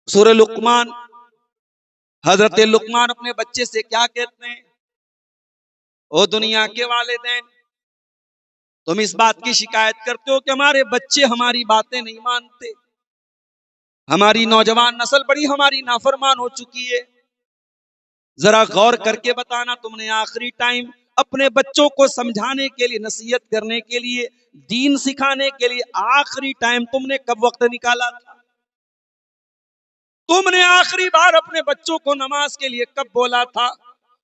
سورہ لقمان، حضرت لقمان اپنے بچے سے کیا کہتے ہیں؟ او دنیا کے والدین، تم اس بات کی شکایت کرتے ہو کہ ہمارے بچے ہماری باتیں نہیں مانتے، ہماری نوجوان نسل بڑی ہماری نافرمان ہو چکی ہے، ذرا غور کر کے بتانا تم نے آخری ٹائم اپنے بچوں کو سمجھانے کے لیے، نصیحت کرنے کے لیے، دین سکھانے کے لیے آخری ٹائم تم نے کب وقت نکالا تھا؟ تم نے آخری بار اپنے بچوں کو نماز کے لیے کب بولا تھا؟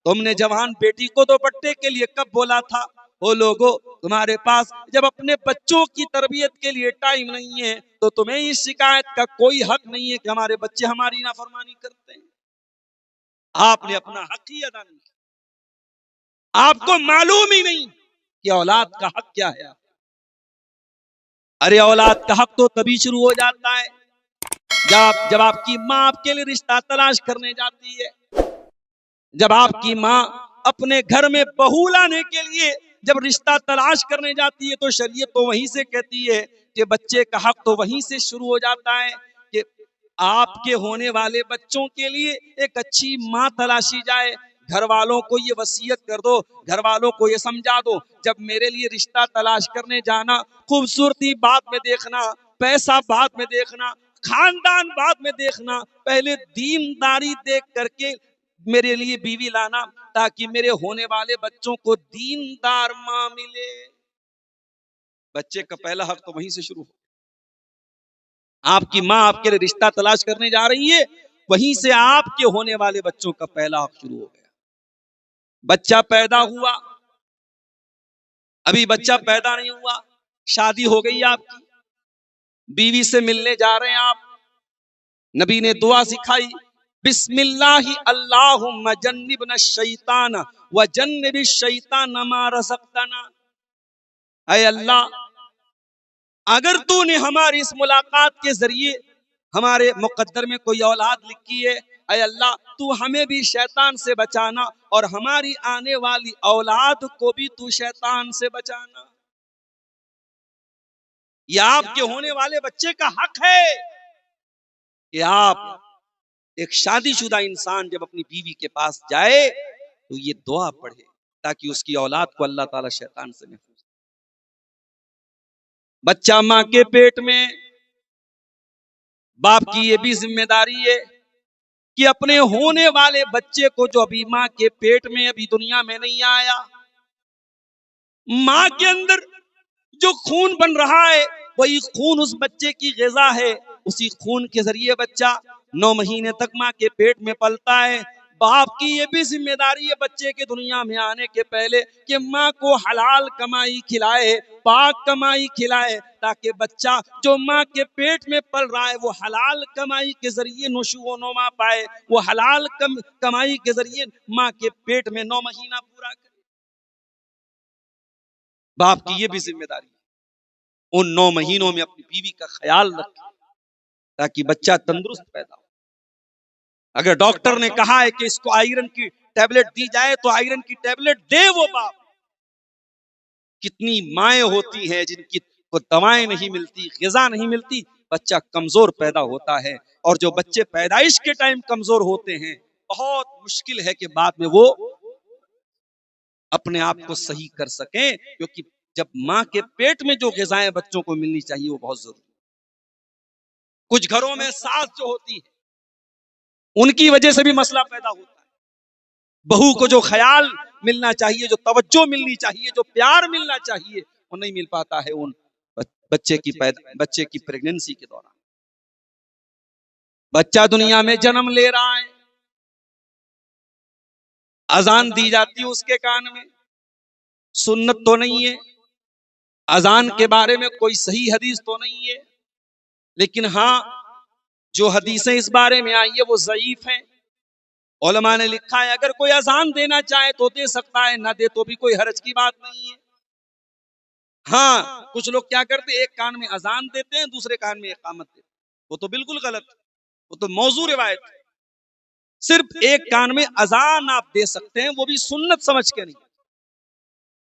تم نے جوان بیٹی کو دوپٹے کے لیے کب بولا تھا؟ وہ لوگوں، تمہارے پاس جب اپنے بچوں کی تربیت کے لیے ٹائم نہیں ہے تو تمہیں اس شکایت کا کوئی حق نہیں ہے کہ ہمارے بچے ہماری نافرمانی کرتے ہیں۔ آپ نے اپنا حق ہی ادا نہیں کیا، آپ کو معلوم ہی نہیں کہ اولاد کا حق کیا ہے۔ ارے اولاد کا حق تو تبھی شروع ہو جاتا ہے جب آپ کی ماں آپ کے لیے رشتہ تلاش کرنے جاتی ہے، جب آپ کی ماں اپنے گھر میں بہو لانے کے لیے جب رشتہ تلاش کرنے جاتی ہے تو شریعت تو وہیں سے کہتی ہے کہ بچے کا حق تو وہیں سے شروع ہو جاتا ہے کہ آپ کے ہونے والے بچوں کے لیے ایک اچھی ماں تلاشی جائے۔ گھر والوں کو یہ وصیت کر دو، گھر والوں کو یہ سمجھا دو، جب میرے لیے رشتہ تلاش کرنے جانا، خوبصورتی بعد میں دیکھنا، پیسہ بعد میں دیکھنا، خاندان بعد میں دیکھنا، پہلے دینداری دیکھ کر کے میرے لیے بیوی لانا تاکہ میرے ہونے والے بچوں کو دیندار ماں ملے۔ بچے کا پہلا حق تو وہیں سے شروع ہو۔ آپ کی ماں آپ کے لیے رشتہ تلاش کرنے جا رہی ہے، وہیں سے آپ کے ہونے والے بچوں کا پہلا حق شروع ہو گیا۔ بچہ پیدا ہوا، ابھی بچہ پیدا نہیں ہوا، شادی ہو گئی آپ کی، بیوی سے ملنے جا رہے ہیں آپ، نبی نے دعا سکھائی، بسم اللہ اللہم جنبنا الشیطان وجنب الشیطان ما رزقتنا۔ اے اللہ، اگر تو نے ہماری اس ملاقات کے ذریعے ہمارے مقدر میں کوئی اولاد لکھی ہے، اے اللہ تو ہمیں بھی شیطان سے بچانا اور ہماری آنے والی اولاد کو بھی تو شیطان سے بچانا۔ یہ آپ کے ہونے والے بچے کا حق ہے کہ آپ ایک شادی شدہ انسان جب اپنی بیوی کے پاس جائے تو یہ دعا پڑھے تاکہ اس کی اولاد کو اللہ تعالی شیطان سے محفوظ۔ بچہ ماں کے پیٹ میں، باپ کی یہ بھی ذمہ داری ہے کہ اپنے ہونے والے بچے کو جو ابھی ماں کے پیٹ میں ابھی دنیا میں نہیں آیا، ماں کے اندر جو خون بن رہا ہے وہی خون اس بچے کی غذا ہے، اسی خون کے ذریعے بچہ 9 مہینے تک ماں کے پیٹ میں پلتا ہے۔ باپ کی یہ بھی ذمہ داری ہے بچے کے دنیا میں آنے کے پہلے کہ ماں کو حلال کمائی کھلائے، پاک کمائی کھلائے، تاکہ بچہ جو ماں کے پیٹ میں پل رہا ہے وہ حلال کمائی کے ذریعے نشو و نما پائے، وہ حلال کمائی کے ذریعے ماں کے پیٹ میں 9 مہینہ پورا کرے۔ باپ کی یہ بھی ذمہ داری ہے ان 9 مہینوں میں اپنی بیوی کا خیال رکھے تاکہ بچہ تندرست پیدا ہو۔ اگر ڈاکٹر نے کہا ہے کہ اس کو آئرن کی ٹیبلٹ دی جائے تو آئرن کی ٹیبلٹ دے وہ باپ۔ کتنی مائیں ہوتی ہیں جن کی کو دوائیں نہیں ملتی، غذا نہیں ملتی، بچہ کمزور پیدا ہوتا ہے، اور جو بچے پیدائش کے ٹائم کمزور ہوتے ہیں بہت مشکل ہے کہ بعد میں وہ اپنے آپ کو صحیح کر سکیں، کیونکہ جب ماں کے پیٹ میں جو غذائیں بچوں کو ملنی چاہیے وہ بہت ضروری ہے۔ کچھ گھروں میں ساس جو ہوتی ہے ان کی وجہ سے بھی مسئلہ پیدا ہوتا ہے، بہو کو جو خیال ملنا چاہیے، جو توجہ ملنی چاہیے، جو پیار ملنا چاہیے وہ نہیں مل پاتا ہے ان بچے کی پریگننسی کے دوران۔ بچہ دنیا میں جنم لے رہا ہے، اذان دی جاتی ہے اس کے کان میں، سنت تو نہیں ہے، اذان کے بارے میں کوئی صحیح حدیث تو نہیں ہے، لیکن ہاں جو حدیثیں اس بارے میں آئی ہے وہ ضعیف ہیں۔ علماء نے لکھا ہے اگر کوئی اذان دینا چاہے تو دے سکتا ہے، نہ دے تو بھی کوئی حرج کی بات نہیں ہے۔ ہاں کچھ لوگ کیا کرتے ایک کان میں اذان دیتے ہیں دوسرے کان میں اقامت دیتے ہیں، وہ تو بالکل غلط ہے، وہ تو موضوع روایت ہے۔ صرف ایک کان میں اذان آپ دے سکتے ہیں، وہ بھی سنت سمجھ کے نہیں،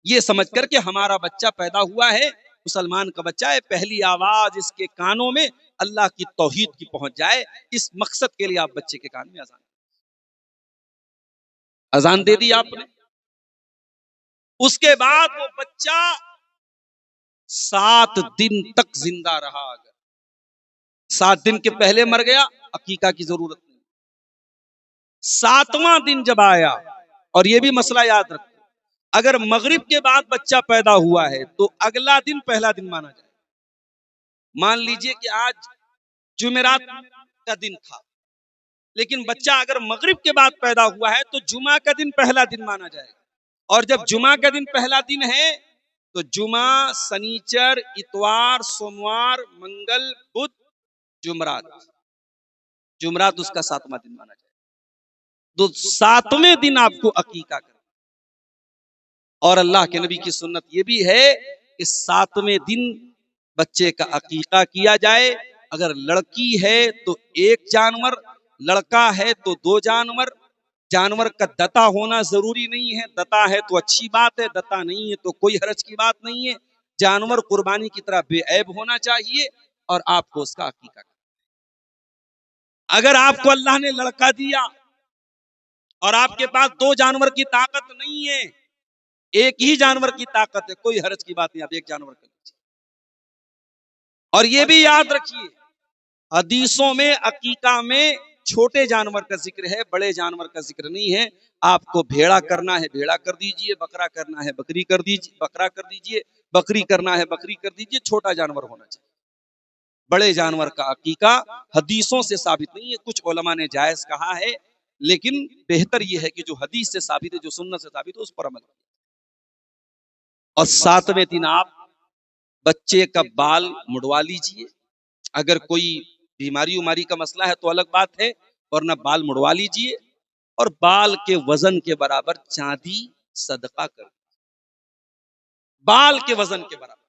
یہ سمجھ کر کہ ہمارا بچہ پیدا ہوا ہے، مسلمان کا بچہ ہے، پہلی آواز اس کے کانوں میں اللہ کی توحید کی پہنچ جائے. اس مقصد کے لیے آپ بچے کے کان میں اذان دے دی آپ نے. اس کے بعد وہ بچہ 7 دن تک زندہ رہا. اگر 7 دن کے پہلے مر گیا عقیقہ کی ضرورت نہیں. 7واں دن جب آیا، اور یہ بھی مسئلہ یاد رکھو، اگر مغرب کے بعد بچہ پیدا ہوا ہے تو اگلا دن پہلا دن مانا جائے. مان لیجئے کہ آج جمعرات کا دن تھا، لیکن بچہ اگر مغرب کے بعد پیدا ہوا ہے تو جمعہ کا دن پہلا دن مانا جائے گا. اور جب جمعہ کا دن پہلا دن ہے تو جمعہ، سنیچر، اتوار، سوموار، منگل، بدھ، جمعرات اس کا 7واں دن مانا جائے. تو 7ویں دن آپ کو عقیقہ کرنا. اور اللہ کے نبی کی سنت یہ بھی ہے کہ 7ویں دن بچے کا عقیقہ کیا جائے. اگر لڑکی ہے تو 1 جانور، لڑکا ہے تو 2 جانور. جانور کا دتا ہونا ضروری نہیں ہے، دتا ہے تو اچھی بات ہے، دتا نہیں ہے تو کوئی حرج کی بات نہیں ہے. جانور قربانی کی طرح بے عیب ہونا چاہیے اور آپ کو اس کا عقیقہ کرنا. اگر آپ کو اللہ نے لڑکا دیا اور آپ کے پاس 2 جانور کی طاقت نہیں ہے، 1 ہی جانور کی طاقت ہے، کوئی حرج کی بات نہیں، آپ 1 جانور کر لیجیے. اور یہ بھی یاد رکھیے، حدیثوں میں عقیقہ میں چھوٹے جانور کا ذکر ہے، بڑے جانور کا ذکر نہیں ہے. آپ کو بھیڑا کرنا ہے بھیڑا کر دیجئے، بکرا کرنا ہے بکری کر دیجئے، بکرا کر دیجئے، بکری کرنا ہے بکری کر دیجئے. چھوٹا جانور ہونا چاہیے. بڑے جانور کا عقیقہ حدیثوں سے ثابت نہیں ہے. کچھ علماء نے جائز کہا ہے، لیکن بہتر یہ ہے کہ جو حدیث سے ثابت ہے، جو سنت سے ثابت ہے، اس پر عمل کریں. اور 7ویں دن آپ بچے کا بال مڑوا لیجئے. اگر کوئی بیماری کا مسئلہ ہے تو الگ بات ہے، ورنہ بال مڑوا لیجئے. اور بال کے وزن کے برابر چاندی صدقہ کر. بال کے وزن کے برابر.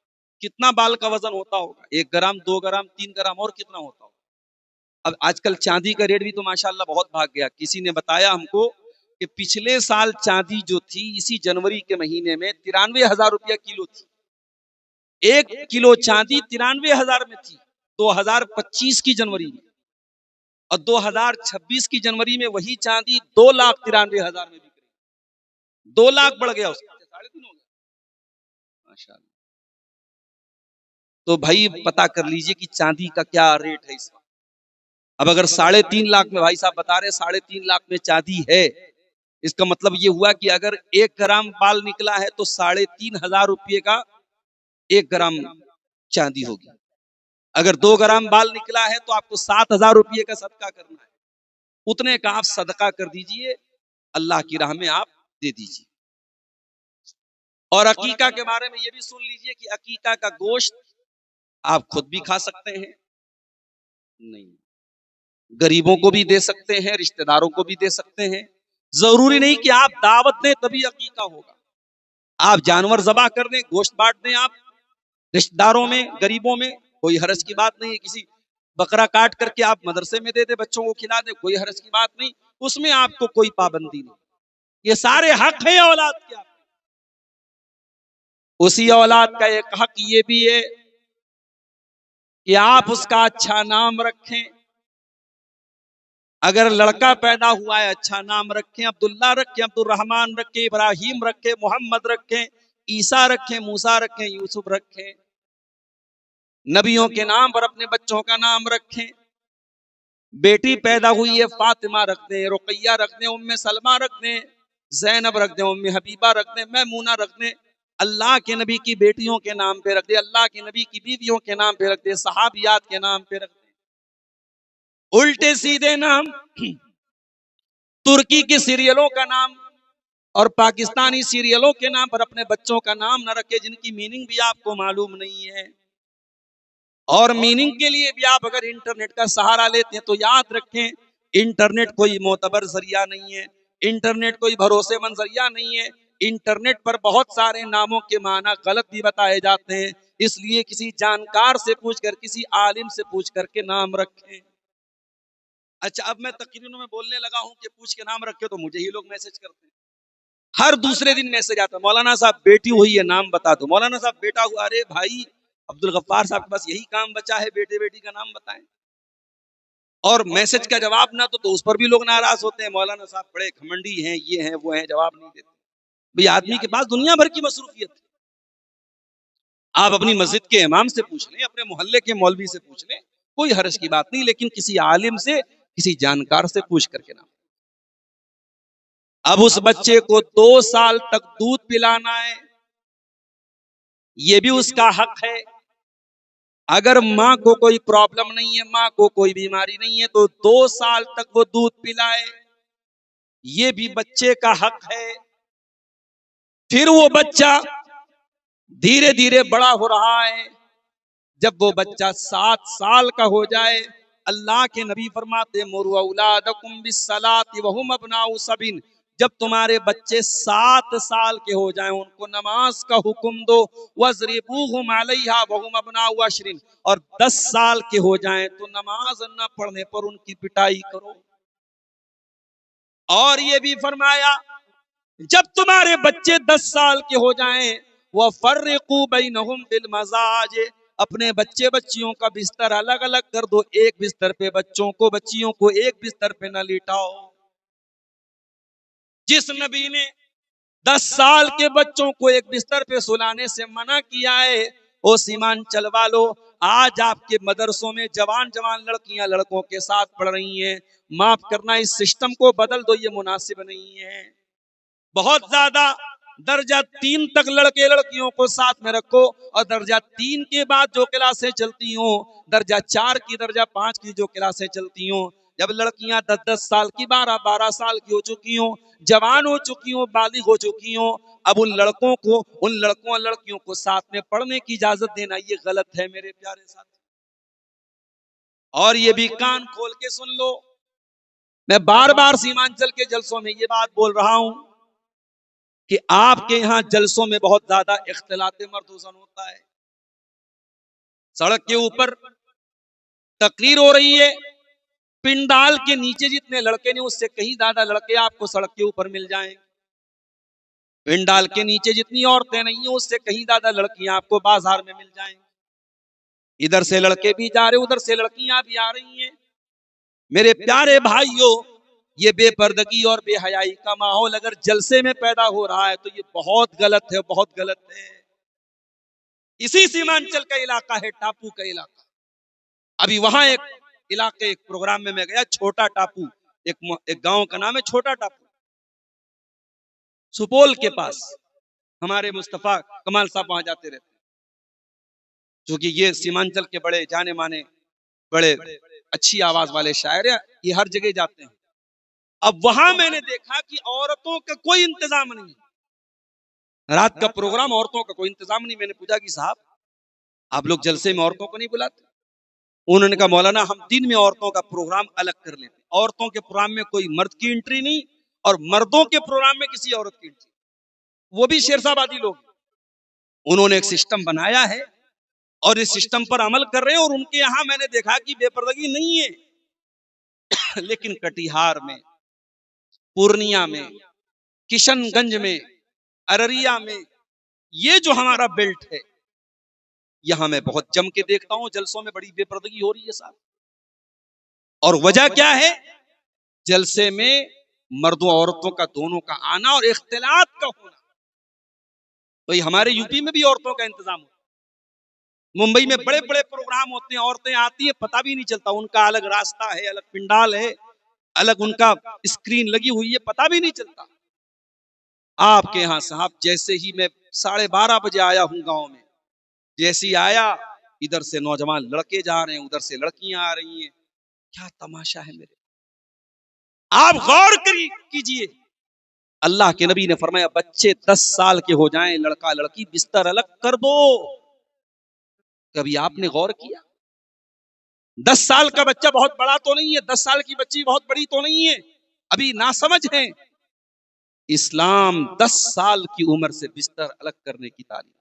کتنا بال کا وزن ہوتا ہوگا؟ 1 گرام، 2 گرام، 3 گرام، اور کتنا ہوتا ہوگا؟ اب آج کل چاندی کا ریٹ بھی تو ماشاءاللہ بہت بھاگ گیا. کسی نے بتایا ہم کو کہ پچھلے سال چاندی جو تھی اسی جنوری کے مہینے میں 93,000 روپیہ کلو تھی. 1 کلو چاندی 93,000 میں تھی 2025 کی جنوری میں. اور 2026 کی جنوری میں وہی چاندی 2,93,000 میں بک رہی. 2 لاکھ بڑھ گیا اس کا. 3.5 ہو گیا ماشاءاللہ. تو بھائی پتا کر لیجئے کہ چاندی کا کیا ریٹ ہے اس وقت. اب اگر 3.5 لاکھ میں بھائی صاحب بتا رہے 3.5 لاکھ میں چاندی ہے، اس کا مطلب یہ ہوا کہ اگر 1 گرام بال نکلا ہے تو 3,500 روپئے کا 1 گرام چاندی ہوگی. اگر 2 گرام بال نکلا ہے تو آپ کو 7,000 روپئے کا صدقہ کرنا ہے. اتنے کا آپ صدقہ کر دیجئے، اللہ کی راہ میں آپ دے دیجئے. اور عقیقہ کے بارے میں یہ بھی سن لیجئے کہ عقیقہ کا گوشت آپ خود بھی کھا سکتے ہیں، نہیں غریبوں کو بھی دے سکتے ہیں، رشتہ داروں کو بھی دے سکتے ہیں. ضروری نہیں کہ آپ دعوت دیں تبھی عقیقہ ہوگا. آپ جانور ذبح کر دیں، گوشت بانٹ دیں، آپ رشتہ داروں میں، غریبوں میں، کوئی حرج کی بات نہیں ہے. کسی بکرا کاٹ کر کے آپ مدرسے میں دے دیں، بچوں کو کھلا دیں، کوئی حرج کی بات نہیں. اس میں آپ کو کوئی پابندی نہیں. یہ سارے حق ہیں اولاد کے. اسی اولاد کا ایک حق یہ بھی ہے کہ آپ اس کا اچھا نام رکھیں. اگر لڑکا پیدا ہوا ہے اچھا نام رکھیں، عبداللہ رکھیں، عبد الرحمن رکھیں، ابراہیم رکھیں، محمد رکھیں، عیسیٰ رکھیں، موسیٰ رکھیں، یوسف رکھیں. نبیوں کے نام پر اپنے بچوں کا نام رکھیں. بیٹی پیدا ہوئی ہے فاطمہ رکھ دیں، رقیہ رکھ دیں، ام سلمہ رکھ دیں، زینب رکھ دیں، ام حبیبہ رکھ دیں، میمونہ رکھ دیں. اللہ کے نبی کی بیٹیوں کے نام پہ رکھ دیں، اللہ کے نبی کی بیویوں کے نام پہ رکھ دیں، صحابیات کے نام پہ رکھ دیں. الٹے سیدھے نام، ترکی کی سیریلوں کا نام اور پاکستانی سیریلوں کے نام پر اپنے بچوں کا نام نہ رکھے جن کی میننگ بھی آپ کو معلوم نہیں ہے. اور میننگ کے لیے بھی آپ اگر انٹرنیٹ کا سہارا لیتے ہیں تو یاد رکھیں انٹرنیٹ کوئی معتبر ذریعہ نہیں ہے، انٹرنیٹ کوئی بھروسے مند ذریعہ نہیں ہے. انٹرنیٹ پر بہت سارے ناموں کے معنی غلط بھی بتائے جاتے ہیں، اس لیے کسی جانکار سے پوچھ کر، کسی عالم سے پوچھ کر کے نام رکھیں. اچھا اب میں تقریروں میں بولنے لگا ہوں کہ پوچھ کے نام رکھے تو مجھے ہی لوگ میسج کرتے ہیں. ہر دوسرے دن میسج آتا ہے، مولانا صاحب بیٹی ہوئی ہے نام بتا دو، مولانا صاحب بیٹا ہوا. ارے بھائی عبد الغفار صاحب کے پاس یہی کام بچا ہے، بیٹے بیٹی کا نام بتائیں، اور میسج کا جواب نہ تو اس پر بھی لوگ ناراض ہوتے ہیں، مولانا صاحب بڑے گھمنڈی ہیں، یہ ہیں وہ ہیں، جواب نہیں دیتے۔ بھئی آدمی کے پاس دنیا بھر کی مصروفیت ہے، آپ اپنی مسجد کے امام سے پوچھ لیں، اپنے محلے کے مولوی سے پوچھ لیں، کوئی حرج کی بات نہیں، لیکن کسی عالم سے، کسی جانکار سے پوچھ کر کے نام۔ اب اس بچے کو 2 سال تک دودھ پلانا ہے، یہ بھی اس کا حق ہے۔ اگر ماں کو کوئی پرابلم نہیں ہے، ماں کو کوئی بیماری نہیں ہے، تو 2 سال تک وہ دودھ پلائے، یہ بھی بچے کا حق ہے۔ پھر وہ بچہ دھیرے دھیرے بڑا ہو رہا ہے، جب وہ بچہ 7 سال کا ہو جائے، اللہ کے نبی فرماتے مروا اولادکم بالصلاۃ وہم ابناء 7، جب تمہارے بچے 7 سال کے ہو جائیں ان کو نماز کا حکم دو، وَاضْرِبُوهُمْ عَلَيْهَا وَهُمْ أَبْنَاءُ 10، اور 10 سال کے ہو جائیں تو نماز نہ پڑھنے پر ان کی پٹائی کرو۔ اور یہ بھی فرمایا جب تمہارے بچے 10 سال کے ہو جائیں وَفَرِّقُوا بَيْنَهُمْ بِالْمَضَاجِعِ، اپنے بچے بچیوں کا بستر الگ الگ کر دو، ایک بستر پہ بچوں کو بچیوں کو ایک بستر پہ نہ لیٹاؤ۔ جس نبی نے 10 سال کے بچوں کو ایک بستر پہ سلانے سے منع کیا ہے، وہ سیمان چلوا لو۔ آج آپ کے مدرسوں میں جوان جوان لڑکیاں لڑکوں کے ساتھ پڑھ رہی ہیں، معاف کرنا اس سسٹم کو بدل دو، یہ مناسب نہیں ہے۔ بہت زیادہ درجہ 3 تک لڑکے لڑکیوں کو ساتھ میں رکھو، اور درجہ 3 کے بعد جو کلاسیں چلتی ہوں، درجہ 4 کی درجہ 5 کی جو کلاسیں چلتی ہوں، جب لڑکیاں 10 سال کی 12 سال کی ہو چکی ہوں، جوان ہو چکی ہوں، بالغ ہو چکی ہوں، اب ان لڑکوں کو، ان لڑکوں اور لڑکیوں کو ساتھ میں پڑھنے کی اجازت دینا یہ غلط ہے میرے پیارے ساتھی۔ اور یہ بھی کان کھول کے سن لو، میں بار بار سیمانچل کے جلسوں میں یہ بات بول رہا ہوں کہ آپ کے یہاں جلسوں میں بہت زیادہ اختلاط مرد و زن ہوتا ہے۔ سڑک کے اوپر تقریر ہو رہی ہے، پنڈال کے نیچے جتنے لڑکے نے اس سے کہیں زیادہ لڑکے آپ کو سڑک کے اوپر مل جائیں، پنڈال کے نیچے جتنی عورتیں نہیں ہیں اس سے کہیں زیادہ لڑکیاں آپ کو بازار میں مل جائیں، ادھر سے لڑکے بھی جا رہے ادھر سے لڑکیاں بھی آ رہی ہیں۔ میرے پیارے بھائیوں، یہ بے پردگی اور بے حیائی کا ماحول اگر جلسے میں پیدا ہو رہا ہے تو یہ بہت غلط ہے، بہت غلط ہے۔ اسی سیمانچل کا علاقہ ہے ٹاپو کا علاقہ، ابھی وہاں ایک علاقے ایک پروگرام میں گیا، چھوٹا ٹاپو، ایک گاؤں کا نام ہے چھوٹا ٹاپو، سپول کے پاس۔ ہمارے مصطفیٰ کمال صاحب وہاں جاتے رہتے ہیں، کیونکہ یہ سیمانچل کے بڑے جانے مانے، بڑے اچھی آواز والے شاعر ہیں، یہ ہر جگہ جاتے ہیں۔ اب وہاں میں نے دیکھا کہ عورتوں کا کوئی انتظام نہیں، رات کا پروگرام، عورتوں کا کوئی انتظام نہیں۔ میں نے پوچھا کہ صاحب آپ لوگ جلسے میں عورتوں کو نہیں بلاتے؟ انہوں نے کہا مولانا ہم دن میں عورتوں کا پروگرام الگ کر لیتے، عورتوں کے پروگرام میں کوئی مرد کی انٹری نہیں، اور مردوں کے پروگرام میں کسی عورت کی انٹری، وہ بھی شیرزابادی لوگ۔ انہوں نے ایک سسٹم بنایا ہے اور اس سسٹم پر عمل کر رہے ہیں، اور ان کے یہاں میں نے دیکھا کہ بے پردگی نہیں ہے۔ لیکن کٹیہار میں، پورنیا میں، کشن گنج میں، ارریا میں، یہ جو ہمارا بیلٹ ہے، یہاں میں بہت جم کے دیکھتا ہوں جلسوں میں بڑی بے پردگی ہو رہی ہے صاحب۔ اور وجہ کیا ہے؟ جلسے میں مردوں عورتوں کا دونوں کا آنا اور اختلاط کا ہونا۔ تو یہ ہمارے یو پی میں بھی عورتوں کا انتظام ہوتا ہے، ممبئی میں بڑے بڑے پروگرام ہوتے ہیں، عورتیں آتی ہیں، پتہ بھی نہیں چلتا، ان کا الگ راستہ ہے، الگ پنڈال ہے، الگ ان کا اسکرین لگی ہوئی ہے، پتہ بھی نہیں چلتا۔ آپ کے ہاں صاحب جیسے ہی میں 12:30 بجے آیا ہوں گاؤں میں، جیسے ہی آیا ادھر سے نوجوان لڑکے جا رہے ہیں، ادھر سے لڑکیاں آ رہی ہیں، کیا تماشا ہے میرے۔ آپ غور کیجئے، اللہ کے نبی نے فرمایا بچے 10 سال کے ہو جائیں، لڑکا لڑکی بستر الگ کر دو۔ کبھی آپ نے غور کیا؟ 10 سال کا بچہ بہت بڑا تو نہیں ہے، 10 سال کی بچی بہت بڑی تو نہیں ہے، ابھی ناسمجھ ہیں۔ اسلام 10 سال کی عمر سے بستر الگ کرنے کی تعلیم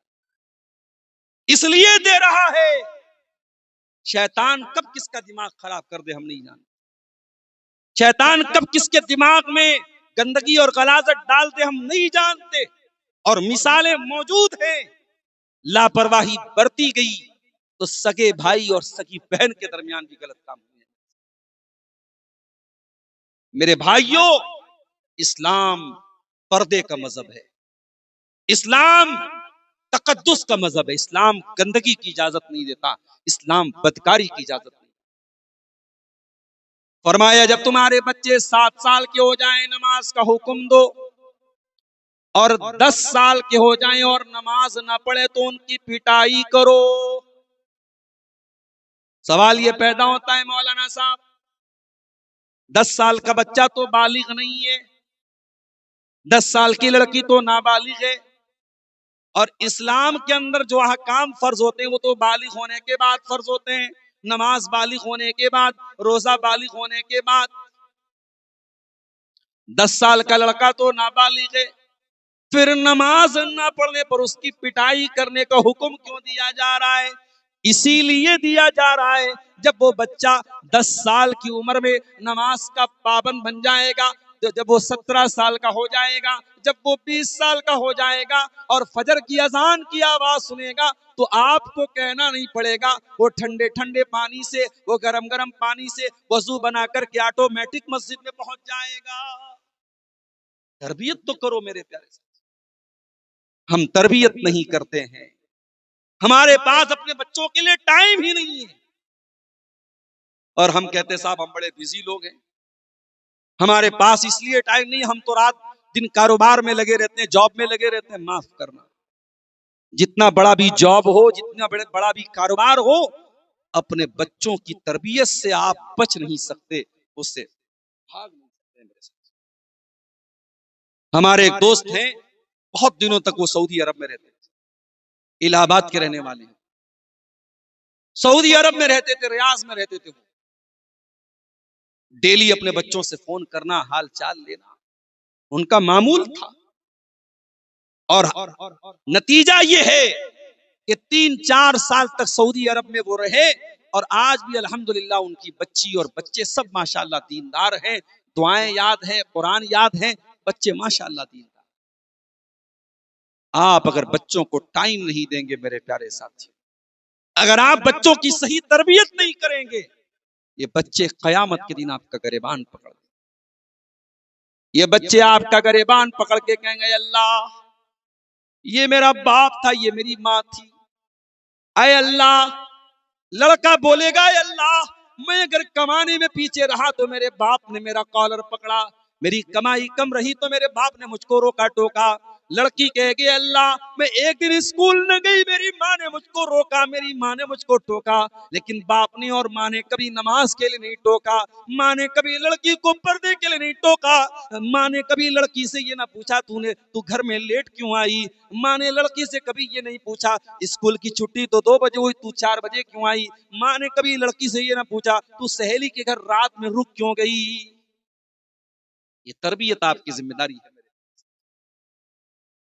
اس لیے دے رہا ہے، شیطان کب کس کا دماغ خراب کر دے ہم نہیں جانتے، شیطان کب کس کے دماغ میں گندگی اور غلاظت ڈال دے ہم نہیں جانتے، اور مثالیں موجود ہیں۔ لاپرواہی برتی گئی، تو سگے بھائی اور سگی بہن کے درمیان بھی غلط کام ہوئے. میرے بھائیوں، اسلام پردے کا مذہب ہے، اسلام تقدس کا مذہب ہے، اسلام گندگی کی اجازت نہیں دیتا، اسلام بدکاری کی اجازت نہیں. فرمایا جب تمہارے بچے 7 سال کے ہو جائیں نماز کا حکم دو، اور 10 سال کے ہو جائیں اور نماز نہ پڑھے تو ان کی پٹائی کرو. سوال یہ پیدا ہوتا ہے مولانا صاحب، 10 سال کا بچہ تو بالغ نہیں ہے، 10 سال کی لڑکی تو نابالغ ہے، اور اسلام کے اندر جو احکام فرض ہوتے ہیں وہ تو بالغ ہونے کے بعد فرض ہوتے ہیں، نماز بالغ ہونے کے بعد، روزہ بالغ ہونے کے بعد. 10 سال کا لڑکا تو نابالغ ہے، پھر نماز نہ پڑھنے پر اس کی پٹائی کرنے کا حکم کیوں دیا جا رہا ہے؟ اسی لیے دیا جا رہا ہے جب وہ بچہ 10 سال کی عمر میں نماز کا پابند بن جائے گا، جب وہ 17 سال کا ہو جائے گا، جب وہ 20 سال کا ہو جائے گا اور فجر کی اذان کی آواز سنے گا تو آپ کو کہنا نہیں پڑے گا، وہ ٹھنڈے ٹھنڈے پانی سے، وہ گرم گرم پانی سے وضو بنا کر کے آٹومیٹک مسجد میں پہنچ جائے گا. تربیت تو کرو میرے پیارے سے. ہم تربیت نہیں کرتے ہیں، ہمارے پاس اپنے بچوں کے لیے ٹائم ہی نہیں ہے، اور ہم کہتے ہیں صاحب ہم بڑے بزی لوگ ہیں، ہمارے پاس اس لیے ٹائم نہیں، ہم تو رات دن کاروبار میں لگے رہتے ہیں، جاب میں لگے رہتے ہیں. معاف کرنا، جتنا بڑا بھی جاب ہو، جتنا بڑا بھی کاروبار ہو، اپنے بچوں کی تربیت سے آپ بچ نہیں سکتے، اس سے بھاگ نہیں سکتے. میرے ساتھ ہمارے ایک دوست ہیں، بہت دنوں تک وہ سعودی عرب میں رہتے تھے، الہ آباد کے رہنے والے ہیں، سعودی عرب میں رہتے تھے، ریاض میں رہتے تھے. وہ ڈیلی اپنے بچوں سے فون کرنا، حال چال لینا ان کا معمول تھا. اور نتیجہ یہ ہے کہ 3-4 سال تک سعودی عرب میں وہ رہے، اور آج بھی الحمدللہ ان کی بچی اور بچے سب ماشاءاللہ دیندار ہیں، دعائیں یاد ہیں، قرآن یاد ہیں، بچے ماشاءاللہ دیندار. آپ اگر بچوں کو ٹائم نہیں دیں گے میرے پیارے ساتھی، اگر آپ بچوں کی صحیح تربیت نہیں کریں گے، یہ بچے قیامت کے دن آپ کا گریبان پکڑ دیں. یہ بچے آپ کا گریبان پکڑ کے کہیں گے اللہ یہ میرا باپ تھا، یہ میری ماں تھی، اے اللہ. لڑکا بولے گا اے اللہ میں اگر کمانے میں پیچھے رہا تو میرے باپ نے میرا کالر پکڑا، میری کمائی کم رہی تو میرے باپ نے مجھ کو روکا ٹوکا. لڑکی کہے گی اللہ میں ایک دن اسکول نہ گئی، میری ماں نے مجھ کو روکا، میری ماں نے مجھ کو ٹوکا، لیکن باپ نے اور ماں نے کبھی نماز کے لیے نہیں ٹوکا، ماں نے کبھی لڑکی کو پردے کے لیے نہیں ٹوکا، ماں نے کبھی لڑکی سے یہ نہ پوچھا تو گھر میں لیٹ کیوں آئی، ماں نے لڑکی سے کبھی یہ نہیں پوچھا اسکول کی چھٹی تو 2 بجے ہوئی تو 4 بجے کیوں آئی، ماں نے کبھی لڑکی سے یہ نہ پوچھا تو سہیلی کے گھر رات میں رک کیوں گئی. یہ تربیت آپ کی ذمہ داری ہے.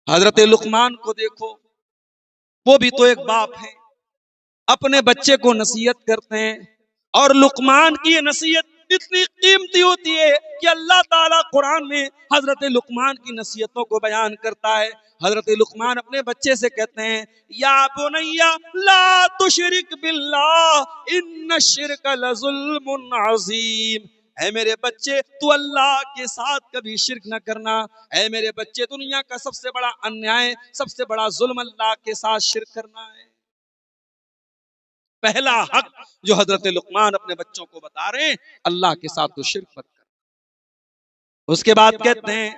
حضرت لقمان کو دیکھو، وہ بھی تو ایک باپ ہے، اپنے بچے کو نصیحت کرتے ہیں، اور لقمان کی یہ نصیحت اتنی قیمتی ہوتی ہے کہ اللہ تعالیٰ قرآن میں حضرت لقمان کی نصیحتوں کو بیان کرتا ہے. حضرت لقمان اپنے بچے سے کہتے ہیں یا بنیا لا تشرک باللہ ان الشرک لظلم عظیم. اے میرے بچے تو اللہ کے ساتھ کبھی شرک نہ کرنا. اے میرے بچے دنیا کا سب سے بڑا انیائے، سب سے بڑا ظلم اللہ کے ساتھ شرک کرنا ہے. پہلا حق جو حضرت لقمان اپنے بچوں کو بتا رہے ہیں، اللہ کے ساتھ تو شرک مت کر. اس کے بعد کہتے ہیں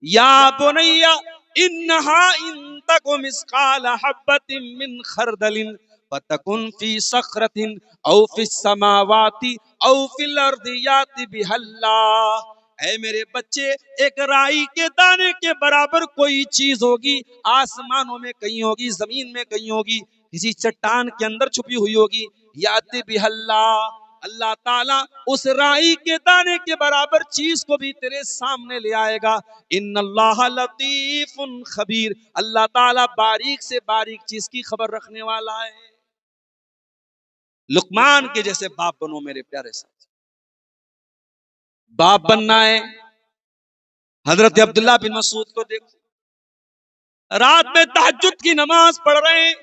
یا بنیا انہا ان تک مثقال حبۃ من خردل فتکن فی صخرۃ او فی السماوات او فی الارض یأتی بها اللہ. اے میرے بچے ایک رائی کے دانے کے برابر کوئی چیز ہوگی، آسمانوں میں کہیں ہوگی، زمین میں کہیں ہوگی، کسی چٹان کے اندر چھپی ہوئی ہوگی. یأتی بها اللہ، اللہ تعالیٰ اس رائی کے دانے کے برابر چیز کو بھی تیرے سامنے لے آئے گا. ان اللہ لطیف خبیر، اللہ تعالیٰ باریک سے باریک چیز کی خبر رکھنے والا ہے. لقمان کے جیسے باپ بنو میرے پیارے ساتھ. باپ بننا ہے. حضرت عبداللہ بن مسعود کو دیکھو، رات میں تہجد کی نماز پڑھ رہے ہیں،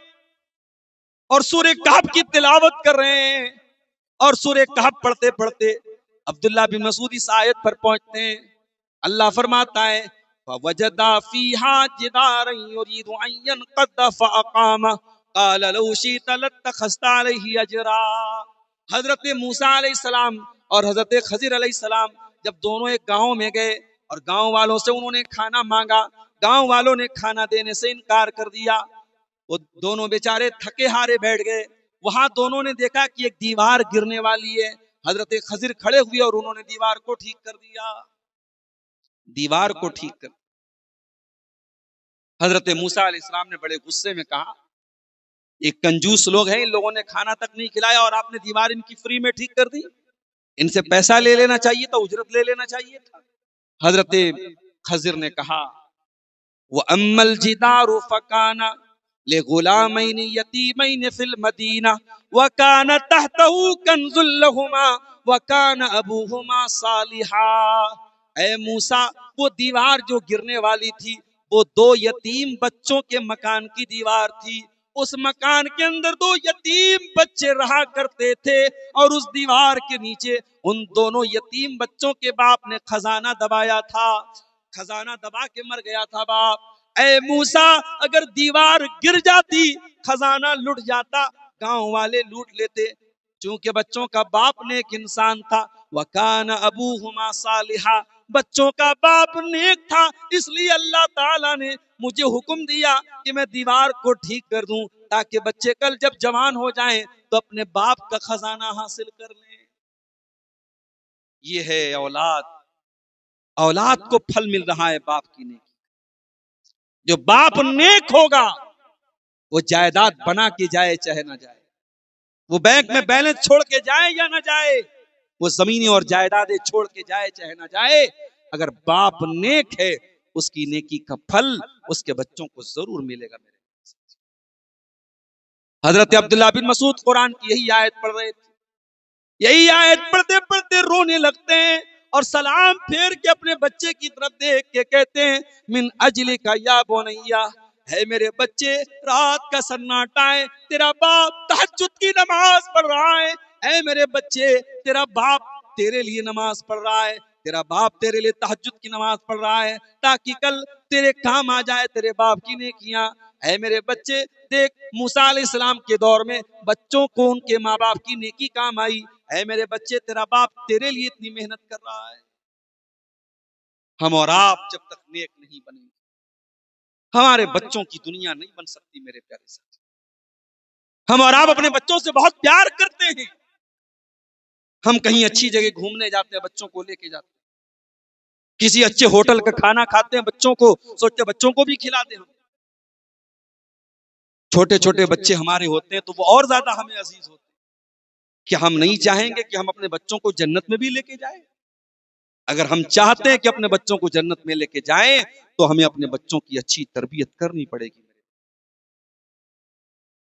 اور سورہ کہف کی تلاوت کر رہے ہیں، اور سورہ کہف پڑھتے پڑھتے عبداللہ بن مسعود اس آیت پر پہنچتے ہیں۔ اللہ فرماتا ہے فَوَجَدَا فِيهَا جِدَارًا يُرِيدُ أَن يَنقَضَّ فَأَقَامَهُ قَالَ لَوْ شِئْتَ لَاتَّخَذْتَ عَلَيْهِ أَجْرًا۔ حضرت موسیٰ علیہ السلام اور حضرت خضر علیہ السلام جب دونوں ایک گاؤں میں گئے اور گاؤں والوں سے انہوں نے کھانا مانگا، گاؤں والوں نے کھانا دینے سے انکار کر دیا، وہ دونوں بیچارے تھکے ہارے بیٹھ گئے۔ وہاں دونوں نے دیکھا کہ ایک دیوار گرنے والی ہے، حضرت خضر کھڑے ہوئے اور انہوں نے دیوار کو ٹھیک کر دیا، دیوار کو ٹھیک کر۔ حضرت موسیٰ علیہ السلام نے بڑے غصے میں کہا ایک کنجوس لوگ ہیں، ان لوگوں نے کھانا تک نہیں کھلایا اور آپ نے دیوار ان کی فری میں ٹھیک کر دی، ان سے پیسہ لے لینا چاہیے تھا، اجرت لے لینا چاہیے تھا۔ حضرت خضر نے کہا وَأَمَّا الْجِدَارُ فَكَانَ لِغُلَامَيْنِ يَتِيمَيْنِ فِي الْمَدِينَةِ وَكَانَ تَحْتَهُ كَنْزٌ لَهُمَا وَكَانَ أَبُوهُمَا صَالِحًا۔ اے موسیٰ، وہ دیوار جو گرنے والی تھی وہ دو یتیم بچوں کے مکان کی دیوار تھی، اس مکان کے اندر دو یتیم بچے رہا کرتے تھے، اور اس دیوار کے نیچے ان دونوں یتیم بچوں کے باپ نے خزانہ دبایا تھا، خزانہ دبا کے مر گیا تھا باپ۔ اے موسیٰ، اگر دیوار گر جاتی، خزانہ لٹ جاتا، گاؤں والے لوٹ لیتے، چونکہ بچوں کا باپ نیک انسان تھا، وَكَانَ أَبُوهُمَا صَالِحًا، بچوں کا باپ نیک تھا، اس لیے اللہ تعالیٰ نے مجھے حکم دیا کہ میں دیوار کو ٹھیک کر دوں تاکہ بچے کل جب جوان ہو جائیں تو اپنے باپ کا خزانہ حاصل کر لیں۔ یہ ہے اولاد، اولاد کو پھل مل رہا ہے باپ کی نیکی۔ جو باپ نیک ہوگا وہ جائیداد بنا کے جائے چاہے نہ جائے، وہ بینک میں بیلنس چھوڑ کے جائے یا نہ جائے، وہ زمینیں اور جائیدادیں چھوڑ کے جائے چاہے نہ جائے، اگر باپ نیک ہے اس کی نیکی کا پھل اس کے بچوں کو ضرور ملے گا۔ میرے حضرت عبداللہ بن مسعود قرآن کی یہی آیت پڑھ رہے تھے، یہی آیت پڑھتے پڑھتے رونے لگتے ہیں اور سلام پھیر کے اپنے بچے کی طرف دیکھ کے کہتے ہیں من اجلک یا بنیا، ہے میرے بچے، رات کا سناٹا ہے، تیرا باپ تہجد کی نماز پڑھ رہا ہے، اے میرے بچے، تیرا باپ تیرے لیے نماز پڑھ رہا ہے، تیرا باپ تیرے لیے تہجد کی نماز پڑھ رہا ہے تاکہ کل تیرے کام آ جائے تیرے باپ کی نیکیاں۔ اے میرے بچے، دیکھ موسیٰ علیہ السلام کے دور میں بچوں کو ان کے ماں باپ کی نیکی کام آئی، اے میرے بچے، تیرا باپ تیرے لیے اتنی محنت کر رہا ہے۔ ہم اور آپ جب تک نیک نہیں بنیں گے ہمارے بچوں کی دنیا نہیں بن سکتی۔ میرے پیارے ساتھی، ہم اور آپ اپنے بچوں سے بہت پیار کرتے ہیں، ہم کہیں اچھی جگہ گھومنے جاتے ہیں بچوں کو لے کے جاتے ہیں، کسی اچھے ہوٹل کا کھانا کھاتے ہیں بچوں کو سوچتے ہیں بچوں کو بھی کھلا دیں ہم۔ چھوٹے چھوٹے بچے ہمارے ہوتے ہیں تو وہ اور زیادہ ہمیں عزیز ہوتے ہیں۔ کہ ہم نہیں چاہیں گے کہ ہم اپنے بچوں کو جنت میں بھی لے کے جائیں؟ اگر ہم چاہتے ہیں کہ اپنے بچوں کو جنت میں لے کے جائیں تو ہمیں اپنے بچوں کی اچھی تربیت کرنی پڑے گی۔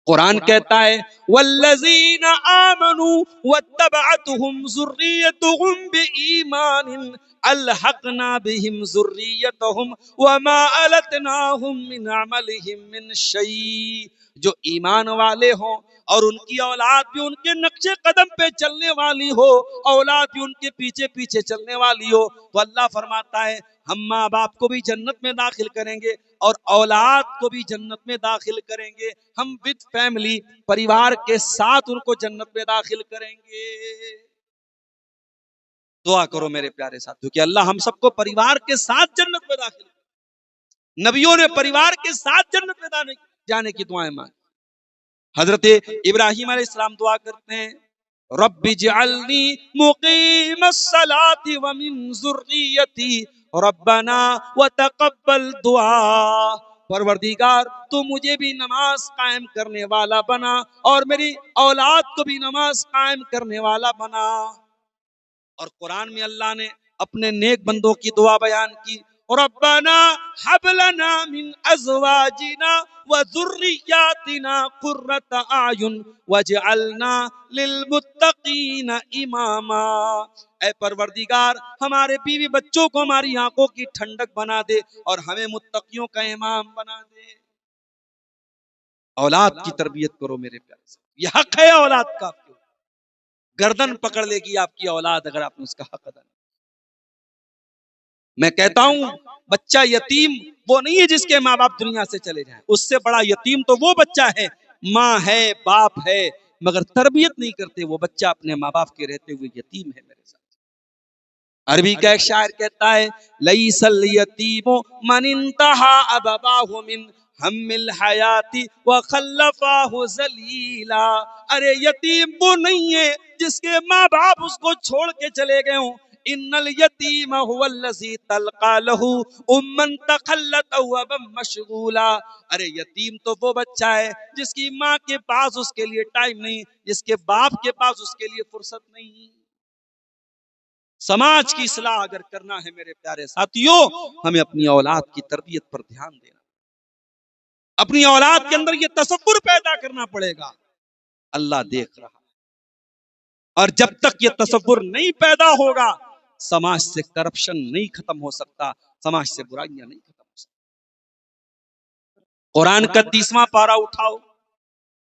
قرآن کہتا ہے والذین آمنوا واتبعتهم ذریتهم بإیمان الحقنا بهم ذریتهم وما التناهم من عملهم من شیء، جو ایمان والے ہوں اور ان کی اولاد بھی ان کے نقش قدم پہ چلنے والی ہو، اولاد بھی ان کے پیچھے پیچھے چلنے والی ہو، تو اللہ فرماتا ہے ہم ماں باپ کو بھی جنت میں داخل کریں گے اور اولاد کو بھی جنت میں داخل کریں گے، ہم وتھ فیملی پریوار کے ساتھ ان کو جنت میں داخل کریں گے۔ دعا کرو میرے پیارے ساتھیو کہ اللہ ہم سب کو پریوار کے ساتھ جنت میں داخل کرے۔ نبیوں نے پریوار کے ساتھ جنت میں جانے کی دعائیں مانگی۔ حضرت ابراہیم علیہ السلام دعا کرتے ہیں رب اجعلنی مقیم الصلاۃ ومن ذریتی ربنا وتقبل دعا، پروردگار تو مجھے بھی نماز قائم کرنے والا بنا اور میری اولاد کو بھی نماز قائم کرنے والا بنا۔ اور قرآن میں اللہ نے اپنے نیک بندوں کی دعا بیان کی ربنا حب لنا من ازواجنا وذریاتنا قرۃ اعین واجعلنا للمتقین اماما، اے پروردگار ہمارے بیوی بچوں کو ہماری آنکھوں کی ٹھنڈک بنا دے اور ہمیں متقیوں کا امام بنا دے۔ اولاد کی تربیت کرو میرے پیارے سے، یہ حق ہے اولاد کا، آپ کے گردن پکڑ لے گی آپ کی اولاد اگر آپ نے اس کا حق ادا نہیں۔ میں کہتا ہوں بچہ یتیم وہ نہیں ہے جس کے ماں باپ دنیا سے چلے جائیں، اس سے بڑا یتیم تو وہ بچہ ہے، ماں ہے باپ ہے مگر تربیت نہیں کرتے، وہ بچہ اپنے ماں باپ کے رہتے ہوئے یتیم ہے میرے ساتھ۔ عربی کا ایک شاعر کہتا ہے لیس الیتیم من انتہا ابواہ من ہم الحیات وخلفاہ ذلیلا، ارے یتیم وہ نہیں ہے جس کے ماں باپ اس کو چھوڑ کے چلے گئے ہوں، ان الیتیم هو الذی تلقى له اما تخلت او ابا مشغولا، ارے یتیم تو وہ بچہ ہے جس کی ماں کے پاس اس کے لیے ٹائم نہیں، جس کے باپ کے پاس اس کے لیے فرصت نہیں۔ سماج کی اصلاح اگر کرنا ہے میرے پیارے ساتھیوں، ہمیں اپنی اولاد کی تربیت پر دھیان دینا، اپنی اولاد کے اندر یہ تصور پیدا کرنا پڑے گا اللہ دیکھ رہا ہے، اور جب تک یہ تصور نہیں پیدا ہوگا سماج سے کرپشن نہیں ختم ہو سکتا، سماج سے برائیاں نہیں ختم ہو سکتا۔ قرآن کا 30واں پارہ اٹھاؤ،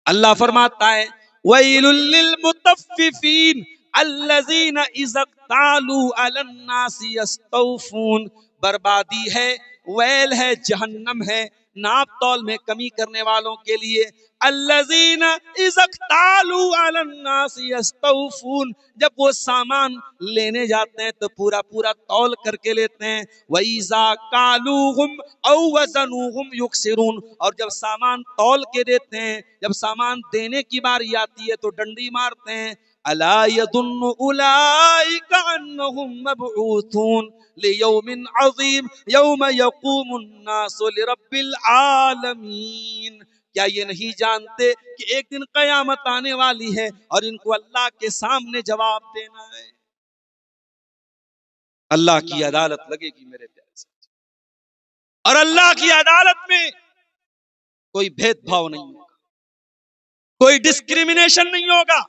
اللہ فرماتا ہے وَيْلٌ لِّلْمُطَفِّفِينَ الَّذِينَ إِذَا اكْتَالُوا عَلَى النَّاسِ يَسْتَوْفُونَ، بربادی ہے، ویل ہے، جہنم ہے ناپ تول میں کمی کرنے والوں کے لیے۔ الذین اذا اکتالوا علی الناس یستوفون، جب وہ سامان لینے جاتے ہیں تو پورا پورا تول کر کے لیتے ہیں۔ وَإِذَا كَالُوهُمْ أَوْ وَزَنُوهُمْ يُخْسِرُونَ، اور جب سامان تول کے دیتے ہیں، جب سامان دینے کی باری آتی ہے تو ڈنڈی مارتے ہیں۔ أَلَا يَظُنُّ أُولَئِكَ أَنَّهُمْ مَبْعُوثُونَ لِيَوْمٍ عَظِيمٍ يَوْمَ يَقُومُ النَّاسُ لِرَبِّ الْعَالَمِينَ، کیا یہ نہیں جانتے کہ ایک دن قیامت آنے والی ہے اور ان کو اللہ کے سامنے جواب دینا ہے، اللہ کی عدالت لگے گی میرے پیارے ساتھ، اور اللہ کی عدالت میں کوئی بھید بھاؤ نہیں ہوگا، کوئی ڈسکریمنیشن نہیں ہوگا،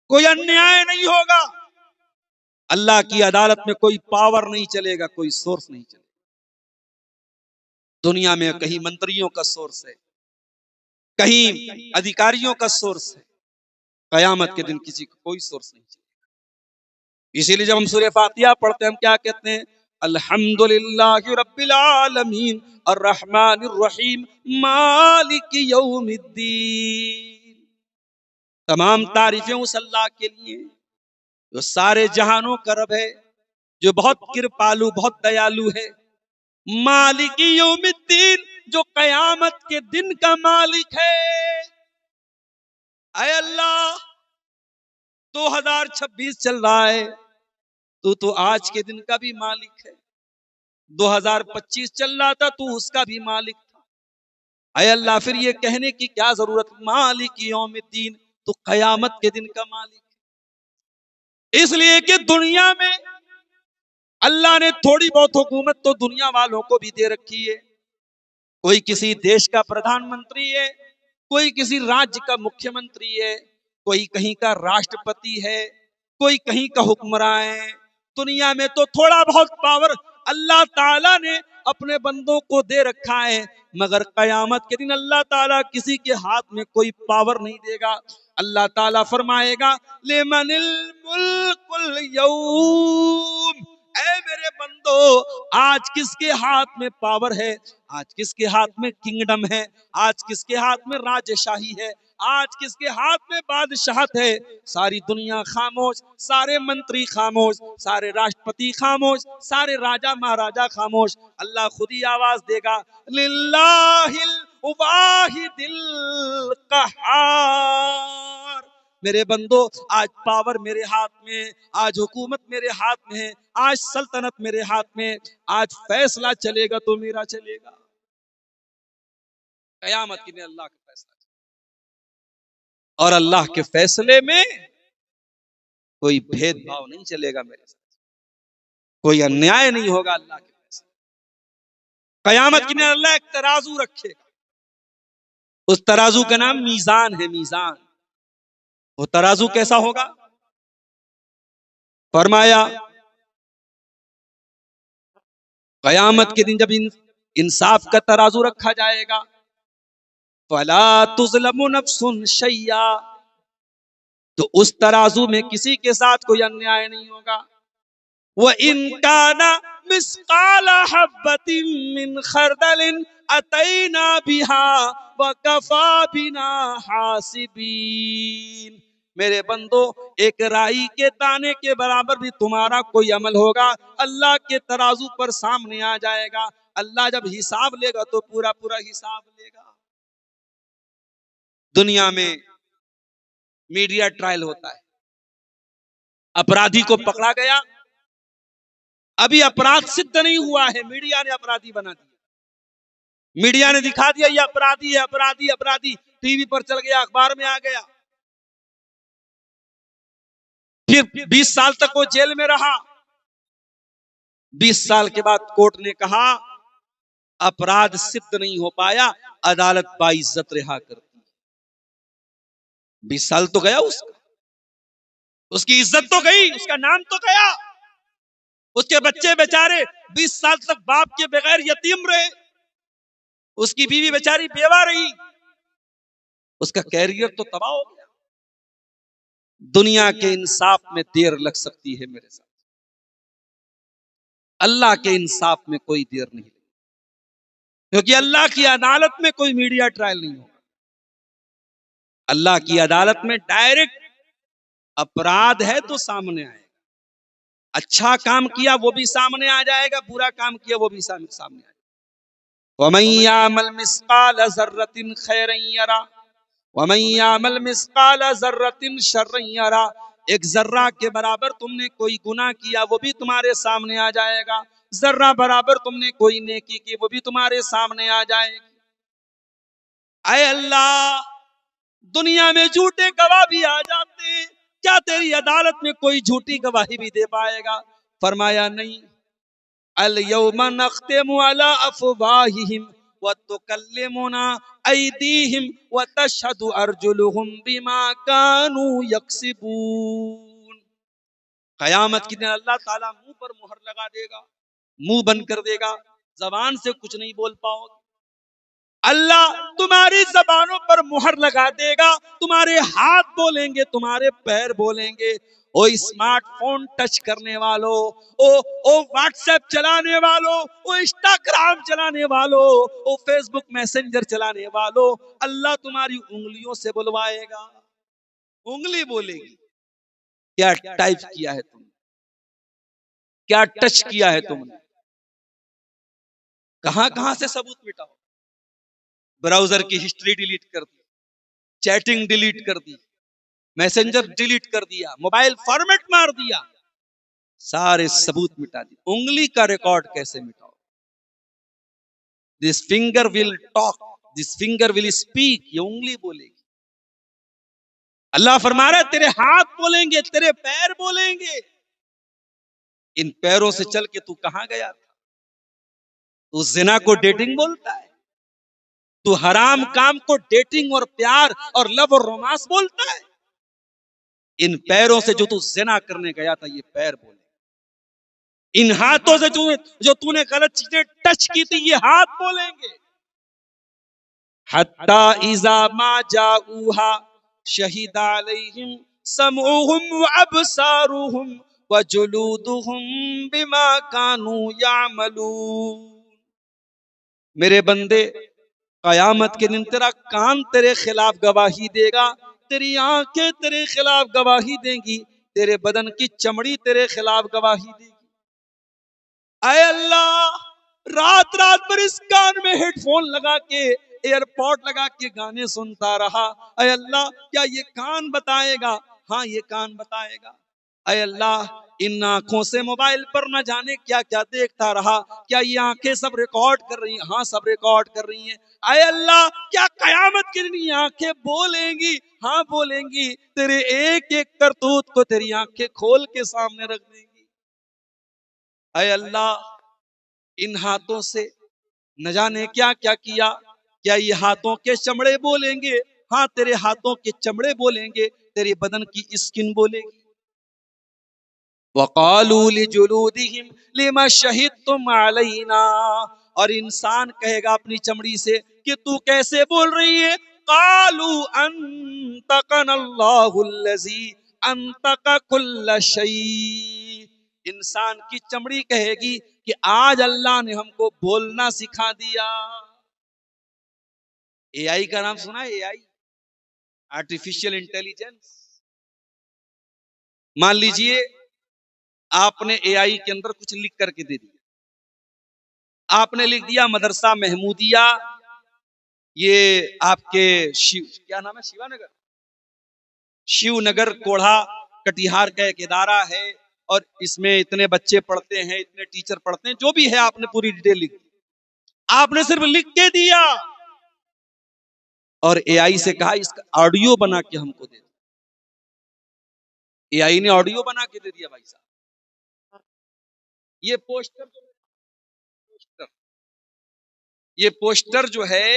کوئی انیائے نہیں ہوگا، اللہ کی عدالت میں کوئی پاور نہیں چلے گا، کوئی سورس نہیں چلے گا۔ دنیا میں کہیں منتریوں کا سورس ہے، کہیں ادھیکاریوں کا سورس ہے، قیامت کے دن کسی کو کوئی سورس نہیں چلے گا۔ اسی لیے جب ہم سورہ فاتحہ پڑھتے ہیں ہم کیا کہتے ہیں؟ الحمدللہ رب العالمین الرحمن الرحیم مالک یوم الدین، تمام تعریفیں اس اللہ کے لیے جو سارے جہانوں کا رب ہے، جو بہت کرپالو بہت دیالو ہے، مالک یوم الدین جو قیامت کے دن کا مالک ہے۔ اے اللہ 2026 چل رہا ہے، تو آج کے دن کا بھی مالک ہے، 2025 چل رہا تھا تو اس کا بھی مالک تھا۔ اے اللہ پھر یہ کہنے کی کیا ضرورت مالک یوم الدین، تو قیامت کے دن کا مالک ہے۔ اس لیے کہ دنیا میں اللہ نے تھوڑی بہت حکومت تو دنیا والوں کو بھی دے رکھی ہے، کوئی کسی دیش کا پردھان منتری ہے، کوئی کسی راجیہ کا مکھیہ منتری ہے، کوئی کہیں کا راشٹرپتی ہے، کوئی کہیں کا حکمراں ہے۔ دنیا میں تو تھوڑا بہت پاور اللہ تعالیٰ نے اپنے بندوں کو دے رکھا ہے، مگر قیامت کے دن اللہ تعالیٰ کسی کے ہاتھ میں کوئی پاور نہیں دے گا۔ اللہ تعالیٰ فرمائے گا لمن الملک اليوم، اے میرے بندو آج کس کے ہاتھ میں پاور ہے، آج کس کے ہاتھ میں کنگڈم ہے، آج کس کے ہاتھ میں راج شاہی ہے، آج کس کے ہاتھ میں بادشاہت ہے؟ ساری دنیا خاموش، سارے منتری خاموش، سارے راشٹرپتی خاموش، سارے راجا مہاراجا خاموش، اللہ خود ہی آواز دے گا للہ الواحد القہار، میرے بندو آج پاور میرے ہاتھ میں، آج حکومت میرے ہاتھ میں ہے، آج سلطنت میرے ہاتھ میں، آج فیصلہ چلے گا تو میرا چلے گا۔ قیامت کے دن اللہ کا فیصلہ چلے گا، اور اللہ کے فیصلے میں کوئی بھید بھاؤ نہیں چلے گا میرے ساتھ، کوئی انیائے نہیں ہوگا اللہ کے فیصلے۔ قیامت کے دن اللہ ایک ترازو رکھے گا، اس ترازو کا نام میزان ہے، میزان۔ وہ ترازو کیسا ہوگا؟ فرمایا قیامت کے دن جب انصاف کا ترازو رکھا جائے گا، فلا تظلم نفس شیئا، تو اس ترازو میں کسی کے ساتھ کوئی انیائے نہیں ہوگا. وَإِن كَانَ مِثْقَالَ حَبَّةٍ مِّنْ خَرْدَلٍ أَتَيْنَا بِهَا وَكَفَىٰ بِنَا حَاسِبِينَ. میرے بندو، ایک رائی کے دانے کے برابر بھی تمہارا کوئی عمل ہوگا، اللہ کے ترازو پر سامنے آ جائے گا. اللہ جب حساب لے گا تو پورا پورا حساب لے گا. دنیا میں میڈیا ٹرائل ہوتا ہے، اپرادھی کو پکڑا گیا، ابھی اپرادھ سدھ نہیں ہوا ہے، میڈیا نے اپرادھی بنا دیا. میڈیا نے دکھا دیا یہ اپرادھی ہے، اپرادھی اپرادھی، ٹی وی پر چل گیا، اخبار میں آ گیا، پھر 20 سال تک وہ جیل میں رہا. 20 سال کے بعد کورٹ نے کہا اپرادھ سدھ نہیں ہو پایا، عدالت باعزت رہا کرتی. 20 سال تو گیا اس کی عزت تو گئی، اس کا نام تو گیا. اس کے بچے بیچارے 20 سال تک باپ کے بغیر یتیم رہے، اس کی بیوی بیچاری بیوہ رہی، اس کا کیریئر تو تباہ ہو گیا. دنیا کے انصاف میں دیر لگ سکتی ہے میرے ساتھ، اللہ کے انصاف میں کوئی دیر نہیں لگی، کیونکہ اللہ کی عدالت میں کوئی میڈیا ٹرائل نہیں ہوگا. اللہ کی عدالت میں ڈائریکٹ اپرادھ ہے تو سامنے آئے گا، اچھا کام کیا وہ بھی سامنے آ جائے گا، برا کام کیا وہ بھی سامنے آئے گا. وَمَن يَعْمَلْ مِثْقَالَ ذَرَّةٍ خَيْرًا يَرَهُ وَمَن يَعْمَلْ مِثْقَالَ ذَرَّةٍ شَرًّا يَرَهُ. ایک ذرہ کے برابر تم نے کوئی گناہ کیا وہ بھی تمہارے سامنے آ جائے گا، ذرہ برابر تم نے کوئی نیکی کی وہ بھی تمہارے سامنے آ جائے گی. اے اللہ، دنیا میں جھوٹے گواہ بھی آ جاتے ہیں، کیا تیری عدالت میں کوئی جھوٹی گواہی بھی دے پائے گا؟ فرمایا نہیں. اليوم نختم على افواههم وتكلمنا ايديهم وتشهد ارجلهم بما كانوا يكسبون. قیامت کے دن اللہ تعالیٰ منہ پر مہر لگا دے گا، منہ بند کر دے گا، زبان سے کچھ نہیں بول پاؤ گے. اللہ تمہاری زبانوں پر مہر لگا دے گا، تمہارے ہاتھ بولیں گے، تمہارے پیر بولیں گے. او اسمارٹ فون ٹچ کرنے والوں، او واٹس ایپ چلانے والوں، او انسٹاگرام چلانے والوں، او فیس بک میسنجر چلانے والوں، اللہ تمہاری انگلیوں سے بلوائے گا. انگلی بولے گی کیا ٹائپ کیا ہے تم نے، کیا ٹچ کیا ہے تم نے، کہاں کہاں سے ثبوت مٹاؤ. براؤزر کی ہسٹری ڈیلیٹ کر دی، چیٹنگ ڈیلیٹ کر دی، میسنجر ڈیلیٹ کر دیا، موبائل فارمیٹ مار دیا، سارے ثبوت مٹا دی. انگلی کا ریکارڈ کیسے مٹاؤ؟ This finger will talk, this finger will speak, یہ انگلی بولے گی. اللہ فرما رہا ہے تیرے ہاتھ بولیں گے، تیرے پیر بولیں گے. ان پیروں سے چل کے تو کہاں گیا تھا؟ تو زنا کو ڈیٹنگ بولتا ہے، تو حرام کام کو ڈیٹنگ اور پیار اور لو اور رومانس بولتا ہے. ان پیروں سے جو تو زنا کرنے گیا تھا یہ پیر بولے. ان ہاتھوں سے جو تو نے غلط چیزیں ٹچ کی تھی یہ ہاتھ بولیں گے. حتی اذا ما جاؤوها شہید علیہم سمعهم وابصارهم وجلودهم بما كانوا يعملون. میرے بندے، قیامت کے دن تیرا کان تیرے خلاف گواہی دے گا، تیری آنکھیں تیرے خلاف گواہی دیں گی، تیرے بدن کی چمڑی تیرے خلاف گواہی دے گی. اے اللہ، رات رات پر اس کان میں ہیڈ فون لگا کے، ایئر پوڈ لگا کے گانے سنتا رہا. اے اللہ، کیا یہ کان بتائے گا؟ ہاں یہ کان بتائے گا. اے اللہ، ان آنکھوں سے موبائل پر نہ جانے کیا کیا دیکھتا رہا، کیا یہ آنکھیں سب ریکارڈ کر رہی ہیں؟ ہاں سب ریکارڈ کر رہی ہیں. اے اللہ، کیا قیامت کے دن یہ آنکھیں بولیں گی؟ ہاں بولیں گی. تیرے ایک ایک کرتوت کو تیری آنکھیں کھول کے سامنے رکھ دیں گی. اے اللہ، ان ہاتھوں سے نہ جانے کیا کیا کیا، کیا یہ ہاتھوں کے چمڑے بولیں گے؟ ہاں تیرے ہاتھوں کے چمڑے بولیں گے، تیرے بدن کی اسکن بولے گی. وَقَالُوا لِجُلُودِهِمْ لِمَ شَهِدْتُمْ عَلَيْنَا اور انسان کہے گا اپنی چمڑی سے کہ تو کیسے بول رہی ہے؟ قالوا انطقنا اللہ الذی انطق کل شیء، انسان کی چمڑی کہے گی کہ آج اللہ نے ہم کو بولنا سکھا دیا۔ اے آئی کا نام سنا ہے؟ اے آئی، آرٹیفیشل انٹیلیجنس۔ مان لیجئے آپ نے اے آئی کے اندر کچھ لکھ کر کے دے دیا، آپ نے لکھ دیا مدرسہ محمودیہ، یہ آپ کے کیا نام ہے، شیوا نگر، شیو نگر کوڑھا کٹیہار کا ایک ادارہ ہے، اور اس میں اتنے بچے پڑھتے ہیں، اتنے ٹیچر پڑھتے ہیں، جو بھی ہے آپ نے پوری ڈیٹیل لکھ دی، آپ نے صرف لکھ کے دیا اور اے آئی سے کہا اس کا آڈیو بنا کے ہم کو دے دو۔ اے آئی نے آڈیو بنا کے دے دیا بھائی صاحب۔ یہ پوسٹر جو ہے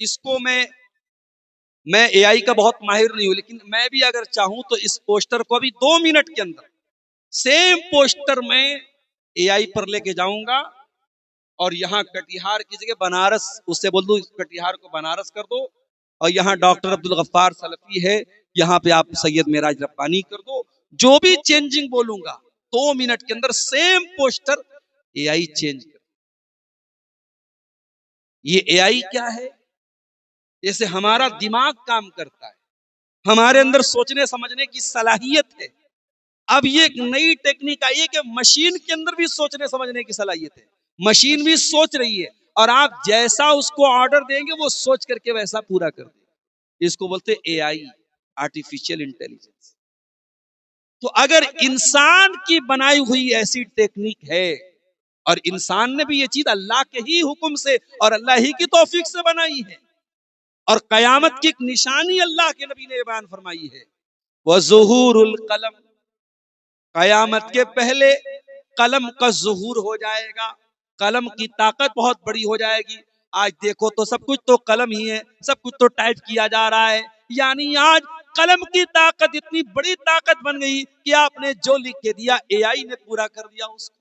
اس کو میں اے آئی کا بہت ماہر نہیں ہوں، لیکن میں بھی اگر چاہوں تو اس پوسٹر کو ابھی 2 منٹ کے اندر سیم پوسٹر میں اے آئی پر لے کے جاؤں گا، اور یہاں کٹیہار کی جگہ بنارس، اس سے بول دو کٹیہار کو بنارس کر دو، اور یہاں ڈاکٹر عبدالغفار سلفی ہے، یہاں پہ آپ سید معراج ربانی کر دو، جو بھی چینجنگ بولوں گا 2 منٹ کے اندر same poster AI change کر۔ یہ اے آئی کیا ہے؟ جیسے ہمارا دماغ کام کرتا ہے، ہمارے اندر سوچنے سمجھنے کی صلاحیت ہے، اب یہ ایک نئی ٹیکنیک آئی ہے کہ مشین کے اندر بھی سوچنے سمجھنے کی صلاحیت ہے، مشین بھی سوچ رہی ہے، اور آپ جیسا اس کو آرڈر دیں گے وہ سوچ کر کے ویسا پورا کر دے گا۔ اس کو بولتے اے آئی، آرٹیفیشل انٹیلیجنس۔ تو اگر انسان کی بنائی ہوئی ایسی ٹیکنیک ہے، اور انسان نے بھی یہ چیز اللہ کے ہی حکم سے اور اللہ ہی کی توفیق سے بنائی ہے، اور قیامت کی ایک نشانی اللہ کے نبی نے بیان فرمائی ہے، وَظُهُورُ الْقَلَمِ، قیامت کے پہلے قلم کا ظہور ہو جائے گا، قلم کی طاقت بہت بڑی ہو جائے گی۔ آج دیکھو تو سب کچھ تو قلم ہی ہے، سب کچھ تو ٹائپ کیا جا رہا ہے، یعنی آج قلم کی طاقت اتنی بڑی طاقت بن گئی کہ آپ نے جو لکھ کے دیا اے آئی نے پورا کر دیا اس کو۔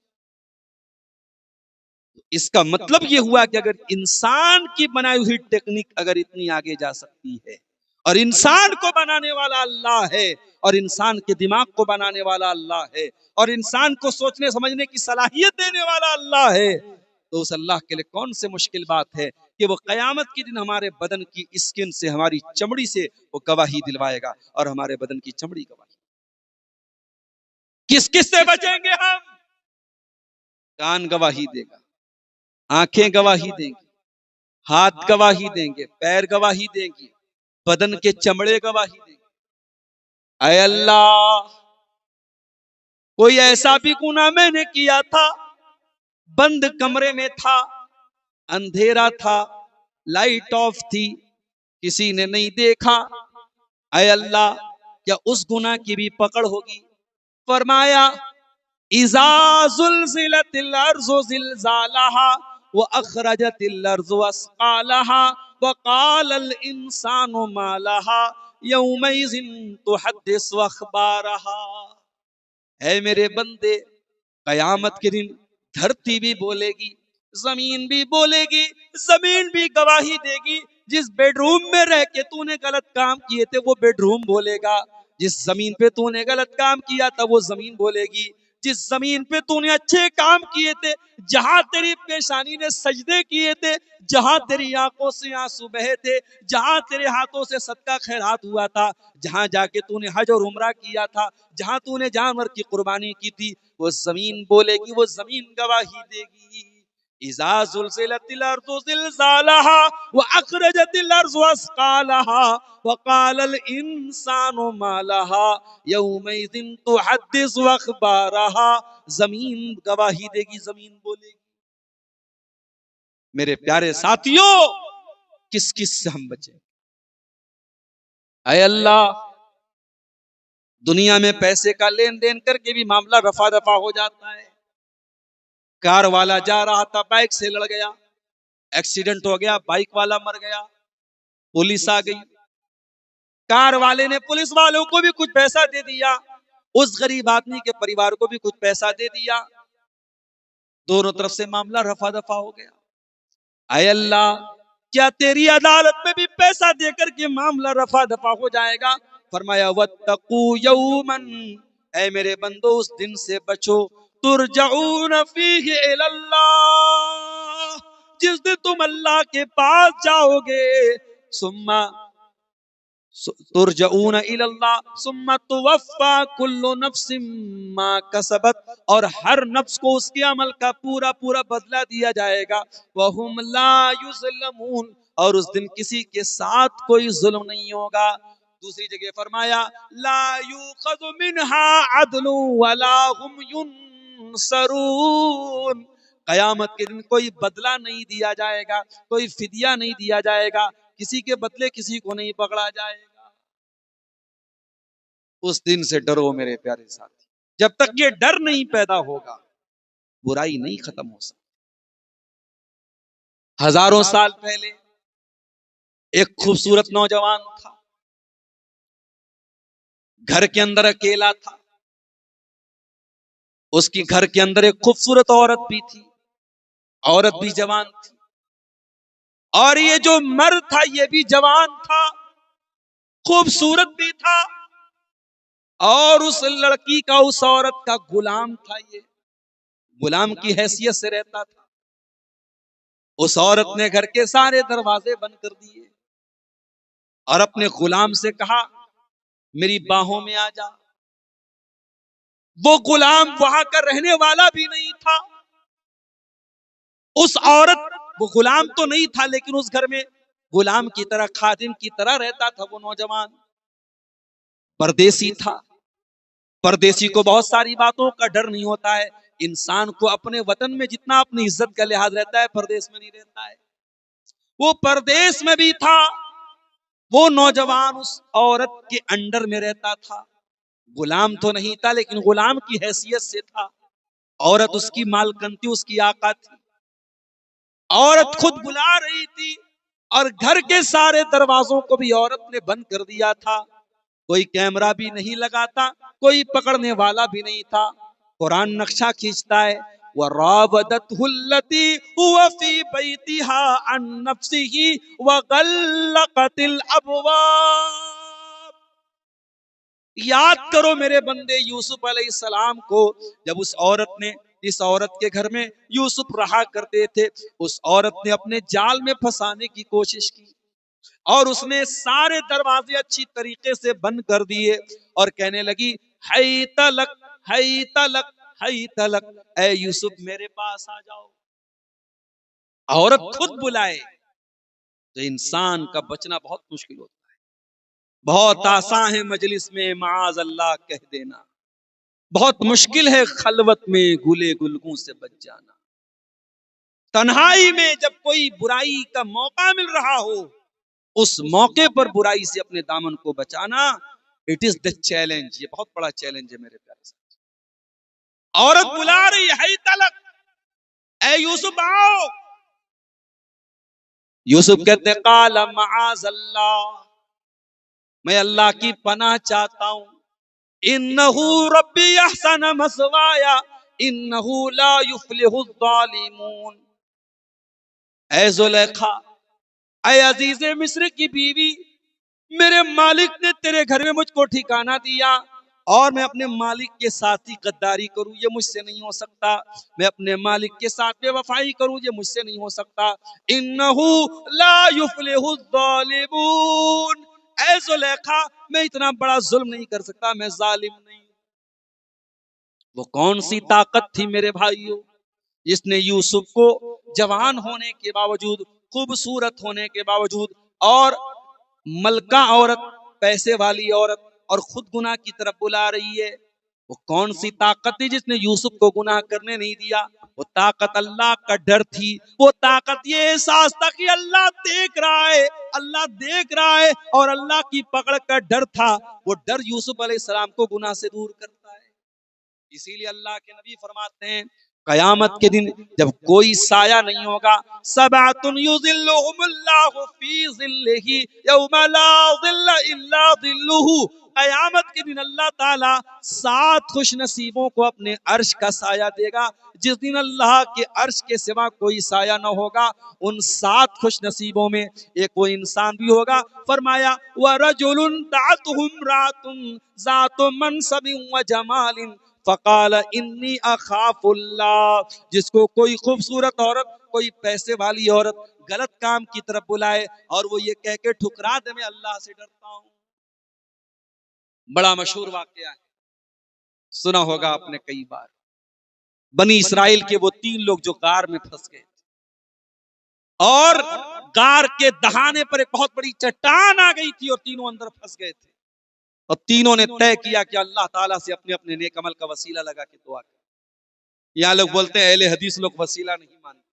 اس کا مطلب یہ ہوا کہ اگر انسان کی بنائی ہوئی ٹیکنیک اگر اتنی آگے جا سکتی ہے، اور انسان کو بنانے والا اللہ ہے، اور انسان کے دماغ کو بنانے والا اللہ ہے، اور انسان کو سوچنے سمجھنے کی صلاحیت دینے والا اللہ ہے، تو اس اللہ کے لیے کون سے مشکل بات ہے کہ وہ قیامت کے دن ہمارے بدن کی اسکن سے، ہماری چمڑی سے وہ گواہی دلوائے گا، اور ہمارے بدن کی چمڑی گواہی۔ کس کس سے بچیں گے ہم؟ کان گواہی دے گا، آنکھیں گواہی دیں گی، ہاتھ گواہی دیں گے، پیر گواہی دیں گی، بدن کے چمڑے گواہی دیں گے۔ اے اللہ، کوئی ایسا بھی گناہ میں نے کیا تھا، بند کمرے میں تھا، اندھیرا تھا، لائٹ آف تھی، کسی نے نہیں دیکھا، اے اللہ کیا اس گناہ کی بھی پکڑ ہوگی؟ فرمایا اذا زلزلت الارض زلزالها واخرجت الارض اثقالها وقال الانسان ما لها يومئذ تحدث اخبارها۔ اے میرے بندے، قیامت کے دن دھرتی بھی بولے گی، زمین بھی بولے گی، زمین بھی گواہی دے گی۔ جس بیڈ روم میں رہ کے تو نے غلط کام کیے تھے وہ بیڈ روم بولے گا، جس زمین پہ تو نے غلط کام کیا تھا وہ زمین بولے گی، جس زمین پہ تو نے اچھے کام کیے تھے، جہاں تیری پیشانی نے سجدے کیے تھے، جہاں تیری آنکھوں سے آنسو بہے تھے، جہاں تیرے ہاتھوں سے صدقہ خیرات ہوا تھا، جہاں جا کے تو نے حج اور عمرہ کیا تھا، جہاں تو نے جانور کی قربانی کی تھی، وہ زمین بولے گی، وہ زمین گواہی دے گی۔ اذا زلزلت الارض زلزالها واخرجت الارض اثقالها وقال الانسان ما لها يومئذ تحدث اخبارها، زمین گواہی دے گی، زمین بولے گی۔ میرے پیارے ساتھیوں، کس کس سے ہم بچیں؟ اے اللہ، دنیا میں پیسے کا لین دین کر کے بھی معاملہ رفع دفع ہو جاتا ہے۔ کار والا جا رہا تھا، بائک سے لڑ گیا، ایکسیڈنٹ ہو گیا، بائک والا مر گیا، پولیس آ گئی، کار والے نے پولیس والوں کو بھی کچھ پیسہ دے دیا، اس غریب آدمی کے پریوار کو بھی کچھ پیسہ دے دیا، دونوں طرف سے معاملہ رفع دفع ہو گیا۔ اے اللہ کیا تیری عدالت میں بھی پیسہ دے کر کے معاملہ رفع دفع ہو جائے گا؟ فرمایا واتقوا یوما، اے میرے بندو اس دن سے بچو، ترجعون فیہ الی اللہ، جس دن تم اللہ کے پاس جاؤ گے، ثم ترجعون الی اللہ ثم توفی کل نفس ما کسبت، اور ہر نفس کو اس کے عمل کا پورا پورا بدلہ دیا جائے گا، وہم لا یظلمون، اور اس دن کسی کے ساتھ کوئی ظلم نہیں ہوگا۔ دوسری جگہ فرمایا لا یؤخذ منها عدل ولا هم ينصرون، قیامت کے دن کوئی بدلہ نہیں دیا جائے گا، کوئی فدیہ نہیں دیا جائے گا، کسی کے بدلے کسی کو نہیں پکڑا جائے گا۔ اس دن سے ڈرو میرے پیارے ساتھی، جب تک یہ ڈر نہیں پیدا ہوگا برائی نہیں ختم ہو سکتی۔ ہزاروں سال پہلے ایک خوبصورت نوجوان تھا، گھر کے اندر اکیلا تھا، اس کی گھر کے اندر ایک خوبصورت عورت بھی تھی، عورت بھی جوان تھی، اور یہ جو مرد تھا یہ بھی جوان تھا، خوبصورت بھی تھا، اور اس لڑکی کا اس عورت کا غلام تھا، یہ غلام کی حیثیت سے رہتا تھا۔ اس عورت نے گھر کے سارے دروازے بند کر دیے اور اپنے غلام سے کہا میری باہوں میں آ جا۔ وہ غلام وہاں کا رہنے والا بھی نہیں تھا، اس عورت، وہ غلام تو نہیں تھا لیکن اس گھر میں غلام کی طرح، خادم کی طرح رہتا تھا۔ وہ نوجوان پردیسی تھا، پردیسی کو بہت ساری باتوں کا ڈر نہیں ہوتا ہے، انسان کو اپنے وطن میں جتنا اپنی عزت کا لحاظ رہتا ہے پردیس میں نہیں رہتا ہے۔ وہ پردیس میں بھی تھا، وہ نوجوان اس عورت کے انڈر میں رہتا تھا، غلام تو نہیں تھا لیکن غلام کی حیثیت سے تھا، عورت اس کی مالکن تھی، اس کی آقا تھی، عورت خود بلا رہی تھی، اور گھر کے سارے دروازوں کو بھی عورت نے بند کر دیا تھا، کوئی کیمرہ بھی نہیں لگاتا، کوئی پکڑنے والا بھی نہیں تھا۔ قرآن نقشہ کھینچتا ہے وَرَاوَدَتْهُ الَّتِي هُوَ فِي بَيْتِهَا عَن نَفْسِهِ وَغَلَّقَتِ الْأَبْوَابَ۔ یاد کرو میرے بندے یوسف علیہ السلام کو، جب اس عورت نے، اس عورت کے گھر میں یوسف رہا کرتے تھے، اس عورت نے اپنے جال میں پھنسانے کی کوشش کی، اور اس نے سارے دروازے اچھی طریقے سے بند کر دیے، اور کہنے لگی حیت لک حیت لک حیت لک، اے یوسف میرے پاس آ جاؤ۔ عورت خود بلائے تو انسان کا بچنا بہت مشکل ہوتا ہے، بہت آسان ہے مجلس میں معاذ اللہ کہہ دینا، بہت مشکل ہے خلوت میں گلے گلگوں سے بچ جانا۔ تنہائی میں جب کوئی برائی کا موقع مل رہا ہو، اس موقع پر برائی سے اپنے دامن کو بچانا، اٹ از دا چیلنج، یہ بہت بڑا چیلنج ہے میرے پیارے ساتھ۔ عورت بلا رہی ہے تلک، اے یوسف آؤ۔ یوسف کہتے قال معاذ اللہ، میں اللہ کی پناہ چاہتا ہوں، انہو ربی احسن مثوایا انہو لا یفلح الظالمون۔ اے زلیخا، اے عزیز مصر کی بیوی، میرے مالک نے تیرے گھر میں مجھ کو ٹھکانہ دیا، اور میں اپنے مالک کے ساتھ ہی غداری کروں یہ مجھ سے نہیں ہو سکتا، میں اپنے مالک کے ساتھ بے وفائی کروں یہ مجھ سے نہیں ہو سکتا۔ انہو لا یفلح الظالمون، اے زلیخا میں اتنا بڑا ظلم نہیں کر سکتا، میں ظالم نہیں۔ وہ کون سی طاقت تھی میرے بھائیوں جس نے یوسف کو جوان ہونے کے باوجود، خوبصورت ہونے کے باوجود، اور ملکہ عورت، پیسے والی عورت، اور خود گناہ کی طرف بلا رہی ہے؟ وہ کون سی طاقت تھی جس نے یوسف کو گناہ کرنے نہیں دیا؟ وہ طاقت اللہ کا ڈر تھی، وہ طاقت یہ احساس تھا کہ اللہ دیکھ رہا ہے، اللہ دیکھ رہا ہے، اور اللہ کی پکڑ کا ڈر تھا۔ وہ ڈر یوسف علیہ السلام کو گناہ سے دور کرتا ہے۔ اسی لیے اللہ کے نبی فرماتے ہیں قیامت کے دن جب کوئی سایہ نہیں ہوگا، سبعۃ یظلھم اللہ فی ظلہ یوم لا ظل الا ظلہ، قیامت کے دن اللہ تعالی 7 خوش نصیبوں کو اپنے عرش کا سایہ دے گا، جس دن اللہ کے عرش کے سوا کوئی سایہ نہ ہوگا۔ ان 7 خوش نصیبوں میں ایک وہ انسان بھی ہوگا، فرمایا وَرَجُلٌ دَعَتْهُ امْرَأَةٌ ذَاتُ مَنْصَبٍ وَجَمَالٍ فقال انی اخاف اللہ، جس کو کوئی خوبصورت عورت، کوئی پیسے والی عورت غلط کام کی طرف بلائے اور وہ یہ کہہ کے ٹھکرا دے میں اللہ سے ڈرتا ہوں۔ بڑا مشہور واقعہ ہے، سنا ہوگا آپ نے کئی بار۔ بنی اسرائیل کے وہ 3 لوگ جو غار میں پھنس گئے تھے اور غار کے دہانے پر ایک بہت بڑی چٹان آ گئی تھی اور تینوں اندر پھنس گئے تھے، اور تینوں نے طے کیا کہ اللہ تعالیٰ سے اپنے اپنے نیک عمل کا وسیلہ لگا کے دعا کریں۔ یہاں لوگ بولتے ہیں اہل حدیث لوگ وسیلہ نہیں مانتے،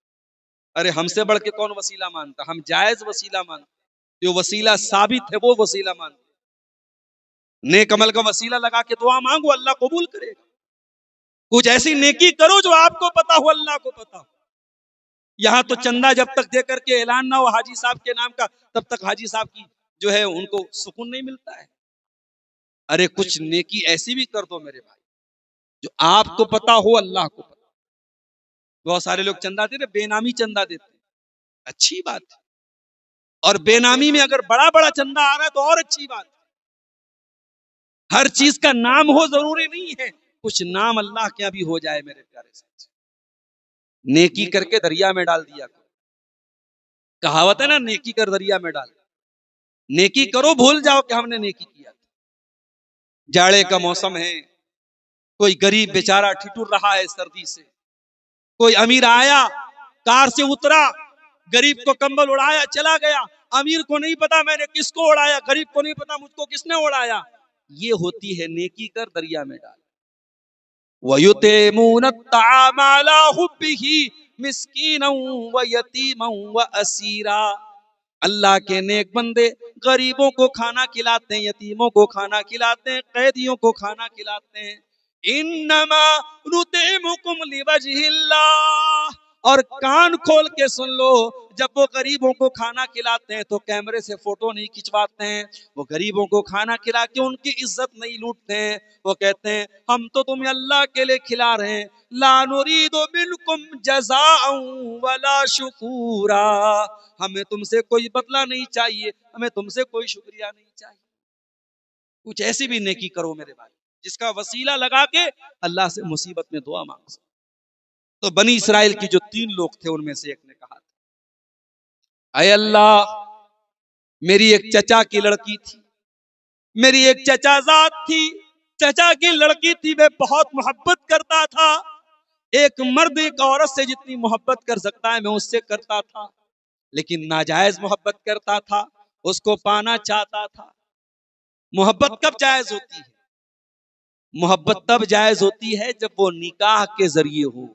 ارے ہم سے بڑھ کے کون وسیلہ مانتا؟ ہم جائز وسیلہ مانتے، جو وسیلہ ثابت ہے وہ وسیلہ مانتے۔ نیک عمل کا وسیلہ لگا کے دعا مانگو، اللہ قبول کرے گا۔ کچھ ایسی نیکی کرو جو آپ کو پتا ہو، اللہ کو پتا ہو۔ یہاں تو چندہ جب تک دے کر کے اعلان نہ ہو حاجی صاحب کے نام کا، تب تک حاجی صاحب کی جو ہے ان کو سکون نہیں ملتا ہے۔ ارے کچھ نیکی ایسی بھی کر دو میرے بھائی جو آپ کو پتا ہو، اللہ کو پتا ہو۔ بہت سارے لوگ چندہ دیتے، بے نامی چندہ دیتے، اچھی بات ہے، اور بے نامی میں اگر بڑا بڑا چندہ آ رہا ہے تو اور اچھی بات ہے۔ ہر چیز کا نام ہو ضروری نہیں ہے، کچھ نام اللہ کے ابھی ہو جائے میرے پیارے ساتھ۔ نیکی کر کے دریا میں ڈال دیا کرو، کہاوت ہے نا، نیکی کر دریا میں ڈال۔ نیکی کرو، بھول جاؤ کہ ہم نے نیکی کیا تھا۔ جاڑے کا موسم ہے، کوئی غریب بیچارہ ٹھٹر رہا ہے سردی سے، کوئی امیر آیا، کار سے اترا، غریب کو کمبل اڑایا چلا گیا، امیر کو نہیں پتا میں نے کس کو اڑایا، غریب کو نہیں پتا مجھ کو کس نے اڑایا۔ یہ ہوتی ہے نیکی کر دریا میں ڈال۔ وَيُطْعِمُونَ الطَّعَامَ عَلَىٰ حُبِّهِ مِسْكِينًا وَيَتِيمًا وَأَسِيرًا، اللہ کے نیک بندے غریبوں کو کھانا کھلاتے ہیں، یتیموں کو کھانا کھلاتے ہیں، قیدیوں کو کھانا کھلاتے ہیں۔ انما نطعمکم لوجہ اللہ، اور کان کھول کے سن لو، جب وہ غریبوں کو کھانا کھلاتے ہیں تو کیمرے سے فوٹو نہیں کھچواتے ہیں، وہ غریبوں کو کھانا کھلا کے ان کی عزت نہیں لوٹتے ہیں، وہ کہتے ہیں ہم تو تمہیں اللہ کے لیے کھلا رہے ہیں، لا نرید منکم جزاء ولا شکورا، ہمیں تم سے کوئی بدلہ نہیں چاہیے، ہمیں تم سے کوئی شکریہ نہیں چاہیے۔ کچھ ایسی بھی نیکی کرو میرے بھائی جس کا وسیلہ لگا کے اللہ سے مصیبت میں دعا مانگ سکو۔ تو بنی اسرائیل کی جو 3 لوگ تھے ان میں سے ایک نے کہا تھا، اے اللہ، میری ایک چچا کی لڑکی تھی، میری ایک چچا زاد تھی، چچا کی لڑکی تھی، میں بہت محبت کرتا تھا، ایک مرد ایک عورت سے جتنی محبت کر سکتا ہے میں اس سے کرتا تھا، لیکن ناجائز محبت کرتا تھا، اس کو پانا چاہتا تھا۔ محبت کب جائز ہوتی ہے؟ محبت تب جائز ہوتی ہے جب وہ نکاح کے ذریعے ہو،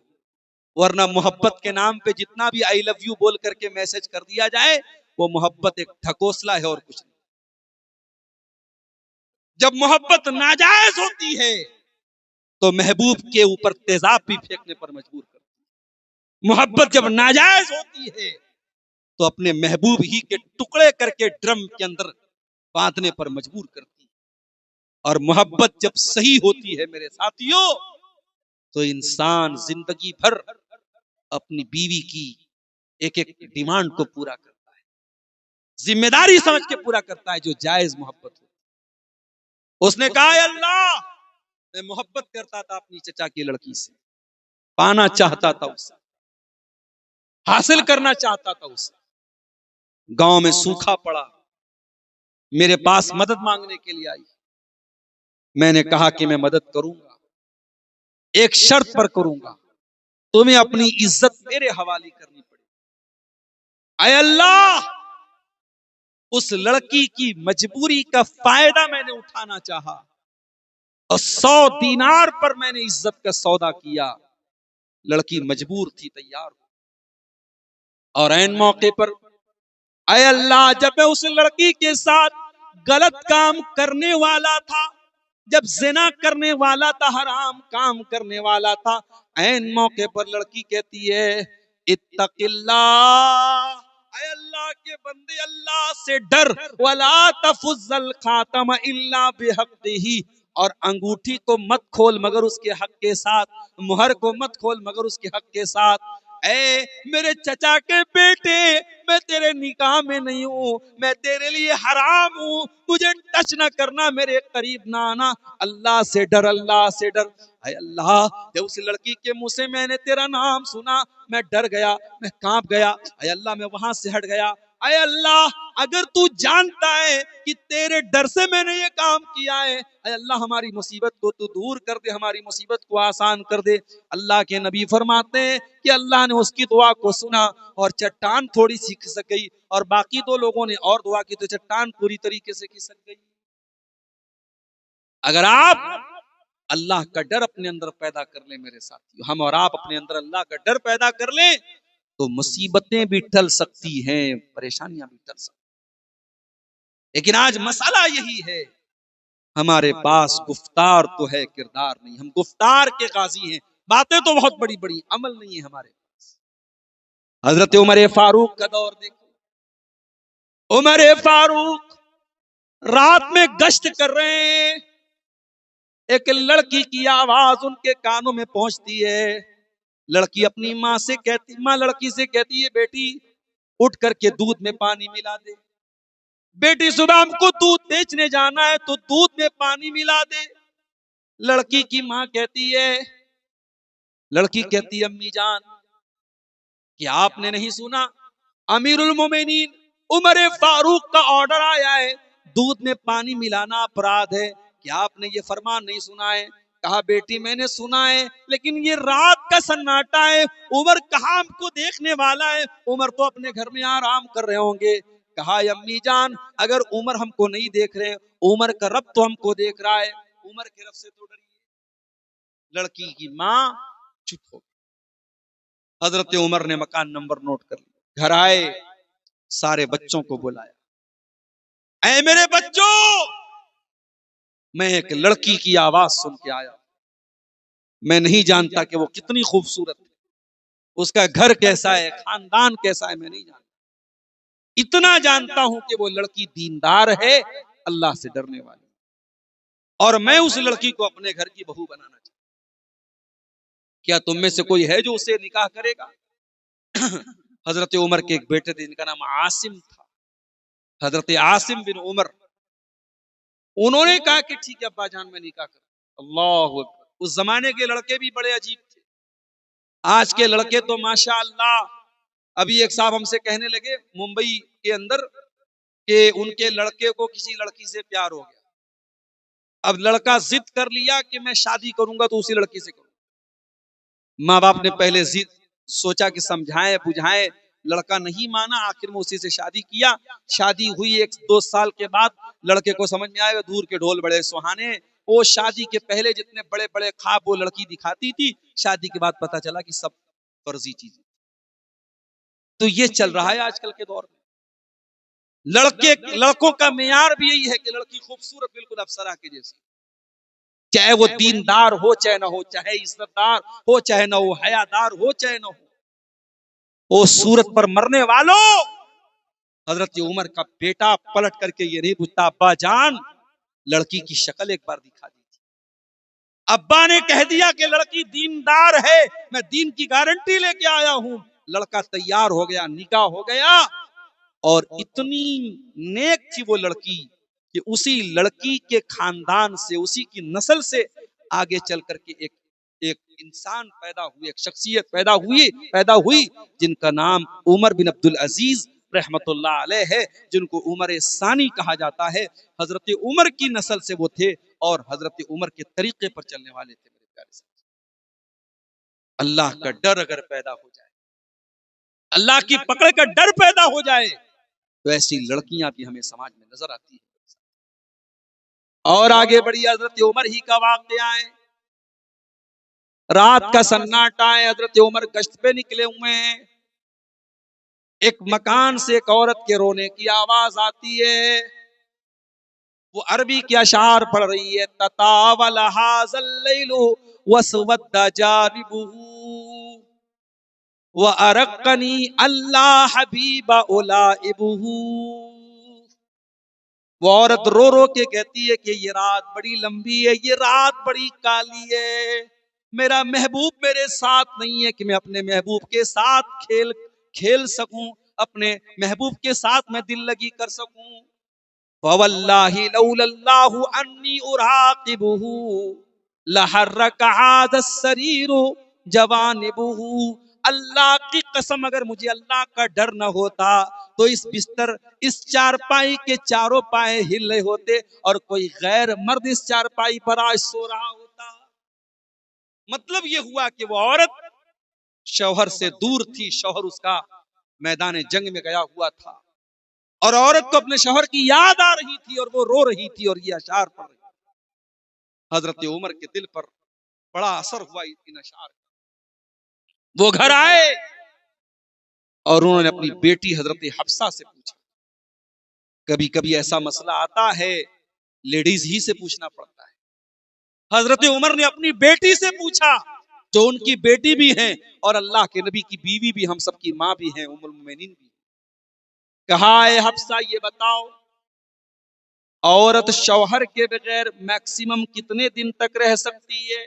ورنہ محبت کے نام پہ جتنا بھی آئی لو یو بول کر کے میسج کر دیا جائے وہ محبت ایک ٹھکوسلا ہے اور کچھ نہیں۔ جب محبت ناجائز ہوتی ہے تو محبوب کے اوپر تیزاب بھی پھینکنے پر مجبور کرتی ہے۔ محبت جب ناجائز ہوتی ہے تو اپنے محبوب ہی کے ٹکڑے کر کے ڈرم کے اندر باندھنے پر مجبور کرتی ہے۔ اور محبت جب صحیح ہوتی ہے میرے ساتھیوں تو انسان زندگی بھر اپنی بیوی کی ایک ایک ڈیمانڈ کو پورا کرتا ہے، ذمہ داری سمجھ کے پورا کرتا ہے جو جائز محبت ہوتی ہے۔ اس نے کہا اے اللہ، میں محبت کرتا تھا اپنی چچا کی لڑکی سے، پانا چاہتا تھا اسے، حاصل کرنا چاہتا تھا اسے، گاؤں میں سوکھا پڑا، میرے پاس مدد مانگنے کے لیے آئی، میں نے کہا کہ میں مدد کروں گا، ایک شرط پر کروں گا، تمہیں اپنی عزت میرے حوالے کرنی پڑے گی۔ اے اللہ، اس لڑکی کی مجبوری کا فائدہ میں نے اٹھانا چاہا اور 100 دینار پر میں نے عزت کا سودا کیا، لڑکی مجبور تھی، تیار ہو، اور عین موقع پر اے اللہ، جب میں اس لڑکی کے ساتھ غلط کام کرنے والا تھا، جب زنا کرنے والا تھا، حرام کام کرنے والا تھا، عین موقع پر لڑکی کہتی ہے اتق اللہ، اے اللہ کے بندے اللہ سے ڈر، ولا تفض الخاتم الا بحقہ، اور انگوٹھی کو مت کھول مگر اس کے حق کے ساتھ، مہر کو مت کھول مگر اس کے حق کے ساتھ۔ اے میرے چچا کے بیٹے، میں تیرے نکاح میں نہیں ہوں، میں تیرے لیے حرام ہوں، مجھے ٹچ نہ کرنا، میرے قریب نہ آنا، اللہ سے ڈر، اللہ سے ڈر۔ اے اللہ، جب اس لڑکی کے منہ سے میں نے تیرا نام سنا، میں ڈر گیا، میں کانپ گیا، اے اللہ میں وہاں سے ہٹ گیا۔ اے اللہ، اگر تو جانتا ہے کہ تیرے ڈر سے میں نے یہ کام کیا ہے، اے اللہ ہماری مصیبت کو تو دور کر دے، ہماری مصیبت کو آسان کر دے۔ اللہ کے نبی فرماتے ہیں کہ اللہ نے اس کی دعا کو سنا اور چٹان تھوڑی سی کھسک گئی، اور باقی دو لوگوں نے اور دعا کی تو چٹان پوری طریقے سے کھسک گئی۔ اگر آپ اللہ کا ڈر اپنے اندر پیدا کر لیں میرے ساتھی، ہم اور آپ اپنے اندر اللہ کا ڈر پیدا کر لیں تو مصیبتیں بھی ٹل سکتی ہیں، پریشانیاں بھی ٹل سکتی ہیں۔ لیکن آج مسئلہ یہی ہے، ہمارے پاس گفتار تو ہے، کردار نہیں۔ ہم گفتار کے قاضی ہیں، باتیں تو بہت بڑی بڑی، عمل نہیں ہے ہمارے پاس۔ حضرت عمر فاروق کا دور دیکھو، عمر فاروق رات میں گشت کر رہے ہیں، ایک لڑکی کی آواز ان کے کانوں میں پہنچتی ہے۔ لڑکی اپنی ماں سے کہتی، ماں لڑکی سے کہتی ہے بیٹی اٹھ کر کے دودھ میں پانی ملا دے، بیٹی صبح ہم کو دودھ بیچنے جانا ہے تو دودھ میں پانی ملا دے۔ لڑکی کی ماں کہتی ہے، لڑکی کہتی ہے امی جان کیا آپ نے نہیں سنا امیر المومنین عمر فاروق کا آرڈر آیا ہے، دودھ میں پانی ملانا اپرادھ ہے، کیا آپ نے یہ فرمان نہیں سنا ہے؟ کہا بیٹی میں نے سنا ہے، لیکن یہ رات کا سناٹا ہے، عمر کہاں ہم کو دیکھنے والا ہے، عمر تو اپنے گھر میں آرام کر رہے ہوں گے۔ کہا امی جان اگر عمر ہم کو نہیں دیکھ رہے، عمر کا رب تو ہم کو دیکھ رہا ہے، عمر کے رب سے تو ڈریے۔ لڑکی کی ماں چپ ہو گئی۔ حضرت عمر نے مکان نمبر نوٹ کر لیا، گھر آئے، سارے بچوں کو بلایا، اے میرے بچوں، میں ایک لڑکی کی آواز سن کے آیا، میں نہیں جانتا کہ وہ کتنی خوبصورت ہے، اس کا گھر کیسا ہے، خاندان کیسا ہے، میں نہیں جانتا، اتنا جانتا ہوں کہ وہ لڑکی دیندار ہے، اللہ سے ڈرنے والی، اور میں اس لڑکی کو اپنے گھر کی بہو بنانا چاہتا ہوں۔ کیا تم میں سے کوئی ہے جو اسے نکاح کرے گا؟ حضرت عمر کے ایک بیٹے تھے، جن کا نام عاصم تھا، حضرت عاصم بن عمر، انہوں نے کہا کہ ٹھیک ہے ابا جان میں نکاح کروں۔ اللہ اکبر، اس زمانے کے لڑکے بھی بڑے عجیب تھے، آج کے لڑکے تو ماشاء اللہ، ابھی ایک صاحب ہم سے کہنے لگے ممبئی کے اندر کہ ان کے لڑکے کو کسی لڑکی سے پیار ہو گیا، اب لڑکا ضد کر لیا کہ میں شادی کروں گا تو اسی لڑکی سے کروں۔ ماں باپ نے پہلے ضد سوچا کہ سمجھائیں بجھائیں، لڑکا نہیں مانا، آخر میں اسی سے شادی کیا۔ شادی ہوئی 1-2 سال کے بعد لڑکے کو سمجھ میں آئے دور کے ڈھول بڑے سہانے، وہ شادی کے پہلے جتنے بڑے بڑے خواب وہ لڑکی دکھاتی تھی، شادی کے بعد پتا چلا کہ سب فرضی چیزیں۔ تو یہ چل رہا ہے آج کل کے دور میں، لڑکوں کا معیار بھی یہی ہے کہ لڑکی خوبصورت بالکل افسرہ کے جیسی، چاہے وہ دیندار ہو چاہے نہ ہو، چاہے عزت دار ہو چاہے نہ ہو، حیادار ہو چاہے نہ ہو، وہ صورت پر مرنے والوں۔ حضرت عمر کا بیٹا پلٹ کر کے یہ نہیں پوچھتا ابا جان لڑکی کی شکل ایک بار دکھا دیجیے، ابا نے کہہ دیا کہ لڑکی دیندار ہے، میں دین کی گارنٹی لے کے آیا ہوں، لڑکا تیار ہو گیا، نکاح ہو گیا، اور اتنی نیک تھی وہ لڑکی کہ اسی لڑکی کے خاندان سے، اسی کی نسل سے آگے چل کر کے ایک انسان پیدا ہوئے، ایک شخصیت پیدا ہوئی جن کا نام عمر بن عبد العزیز رحمت اللہ علیہ ہے، جن کو عمر ثانی کہا جاتا ہے۔ حضرت عمر کی نسل سے وہ تھے اور حضرت عمر کے طریقے پر چلنے والے تھے۔ میرے پیارے ساتھی، اللہ کا ڈر اگر پیدا ہو جائے، اللہ کی پکڑ کا ڈر پیدا ہو جائے تو ایسی لڑکیاں بھی ہمیں سماج میں نظر آتی ہیں۔ اور آگے بڑھی، حضرت عمر ہی کا واقعہ ہے، رات کا سناٹا ہے، حضرت عمر گشت پہ نکلے ہوئے ہیں، ایک مکان سے ایک عورت کے رونے کی آواز آتی ہے، وہ عربی کے اشعار پڑھ رہی ہے. تطاول ھذا اللیل واسود جانبہ وارقنی اللہ حبیب اولئبہ. وہ عورت رو رو کے کہتی ہے کہ یہ رات بڑی لمبی ہے, یہ رات بڑی کالی ہے, میرا محبوب میرے ساتھ نہیں ہے کہ میں اپنے محبوب کے ساتھ کھیل سکوں, اپنے محبوب کے ساتھ میں دل لگی کر سکوں. فواللہ لولا اللہ انی اراقبہ لحرک ھذا السریر جوانبہ. اللہ کی قسم اگر مجھے اللہ کا ڈر نہ ہوتا تو اس بستر, اس چارپائی کے چاروں پائے ہل رہے ہوتے اور کوئی غیر مرد اس چارپائی پر آج سو رہا ہوتا. مطلب یہ ہوا کہ وہ عورت شوہر سے دور تھی, شوہر اس کا میدان جنگ میں گیا ہوا تھا اور عورت کو اپنے شوہر کی یاد آ رہی تھی اور وہ رو رہی تھی اور یہ اشعار پڑھ رہی تھی. حضرت عمر کے دل پر بڑا اثر ہوا ان اشعار کا. وہ گھر آئے اور انہوں نے اپنی بیٹی حضرت حفصہ سے پوچھا. کبھی کبھی ایسا مسئلہ آتا ہے لیڈیز ہی سے پوچھنا پڑتا ہے. حضرت عمر نے اپنی بیٹی سے پوچھا جو ان کی بیٹی بھی ہیں اور اللہ کے نبی کی بیوی بھی, ہم سب کی ماں بھی ہیں, ام المومنین بھی. کہا اے حفصہ یہ بتاؤ عورت شوہر کے بغیر میکسیمم کتنے دن تک رہ سکتی ہے؟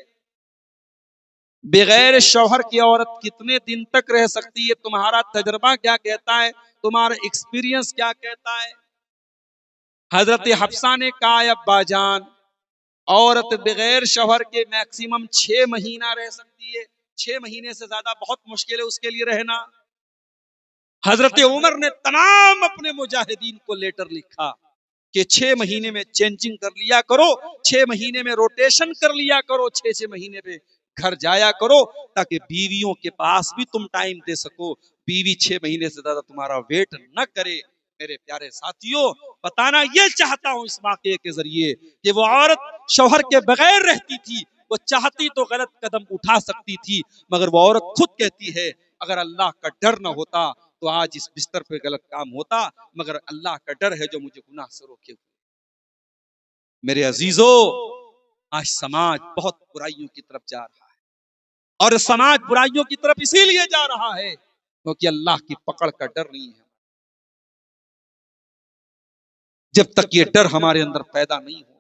بغیر شوہر کی عورت کتنے دن تک رہ سکتی ہے؟ تمہارا تجربہ کیا کہتا ہے؟ تمہارا ایکسپیرینس کیا کہتا ہے؟ حضرت حفصہ نے کہا ابا جان عورت بغیر شوہر کے میکسیمم 6 مہینہ رہ سکتی ہے, 6 مہینے سے زیادہ بہت مشکل ہے اس کے لیے رہنا. حضرت عمر نے تمام اپنے مجاہدین کو لیٹر لکھا کہ 6 مہینے میں چینجنگ کر لیا کرو, 6 مہینے میں روٹیشن کر لیا کرو, 6 مہینے پہ گھر جایا کرو تاکہ بیویوں کے پاس بھی تم ٹائم دے سکو, بیوی 6 مہینے سے زیادہ تمہارا ویٹ نہ کرے. میرے پیارے ساتھیوں, بتانا یہ چاہتا ہوں اس واقعے کے ذریعے کہ وہ عورت شوہر کے بغیر رہتی تھی, وہ چاہتی تو غلط قدم اٹھا سکتی تھی, مگر وہ عورت خود کہتی ہے اگر اللہ کا ڈر نہ ہوتا تو آج اس بستر پہ غلط کام ہوتا, مگر اللہ کا ڈر ہے جو مجھے گناہ سے روکے ہوئے. میرے عزیزو, آج سماج بہت برائیوں کی طرف جا رہا ہے اور سماج برائیوں کی طرف اسی لیے جا رہا ہے کیونکہ اللہ کی پکڑ کا ڈر نہیں ہے. جب تک یہ ڈر ہمارے اندر پیدا نہیں ہوگا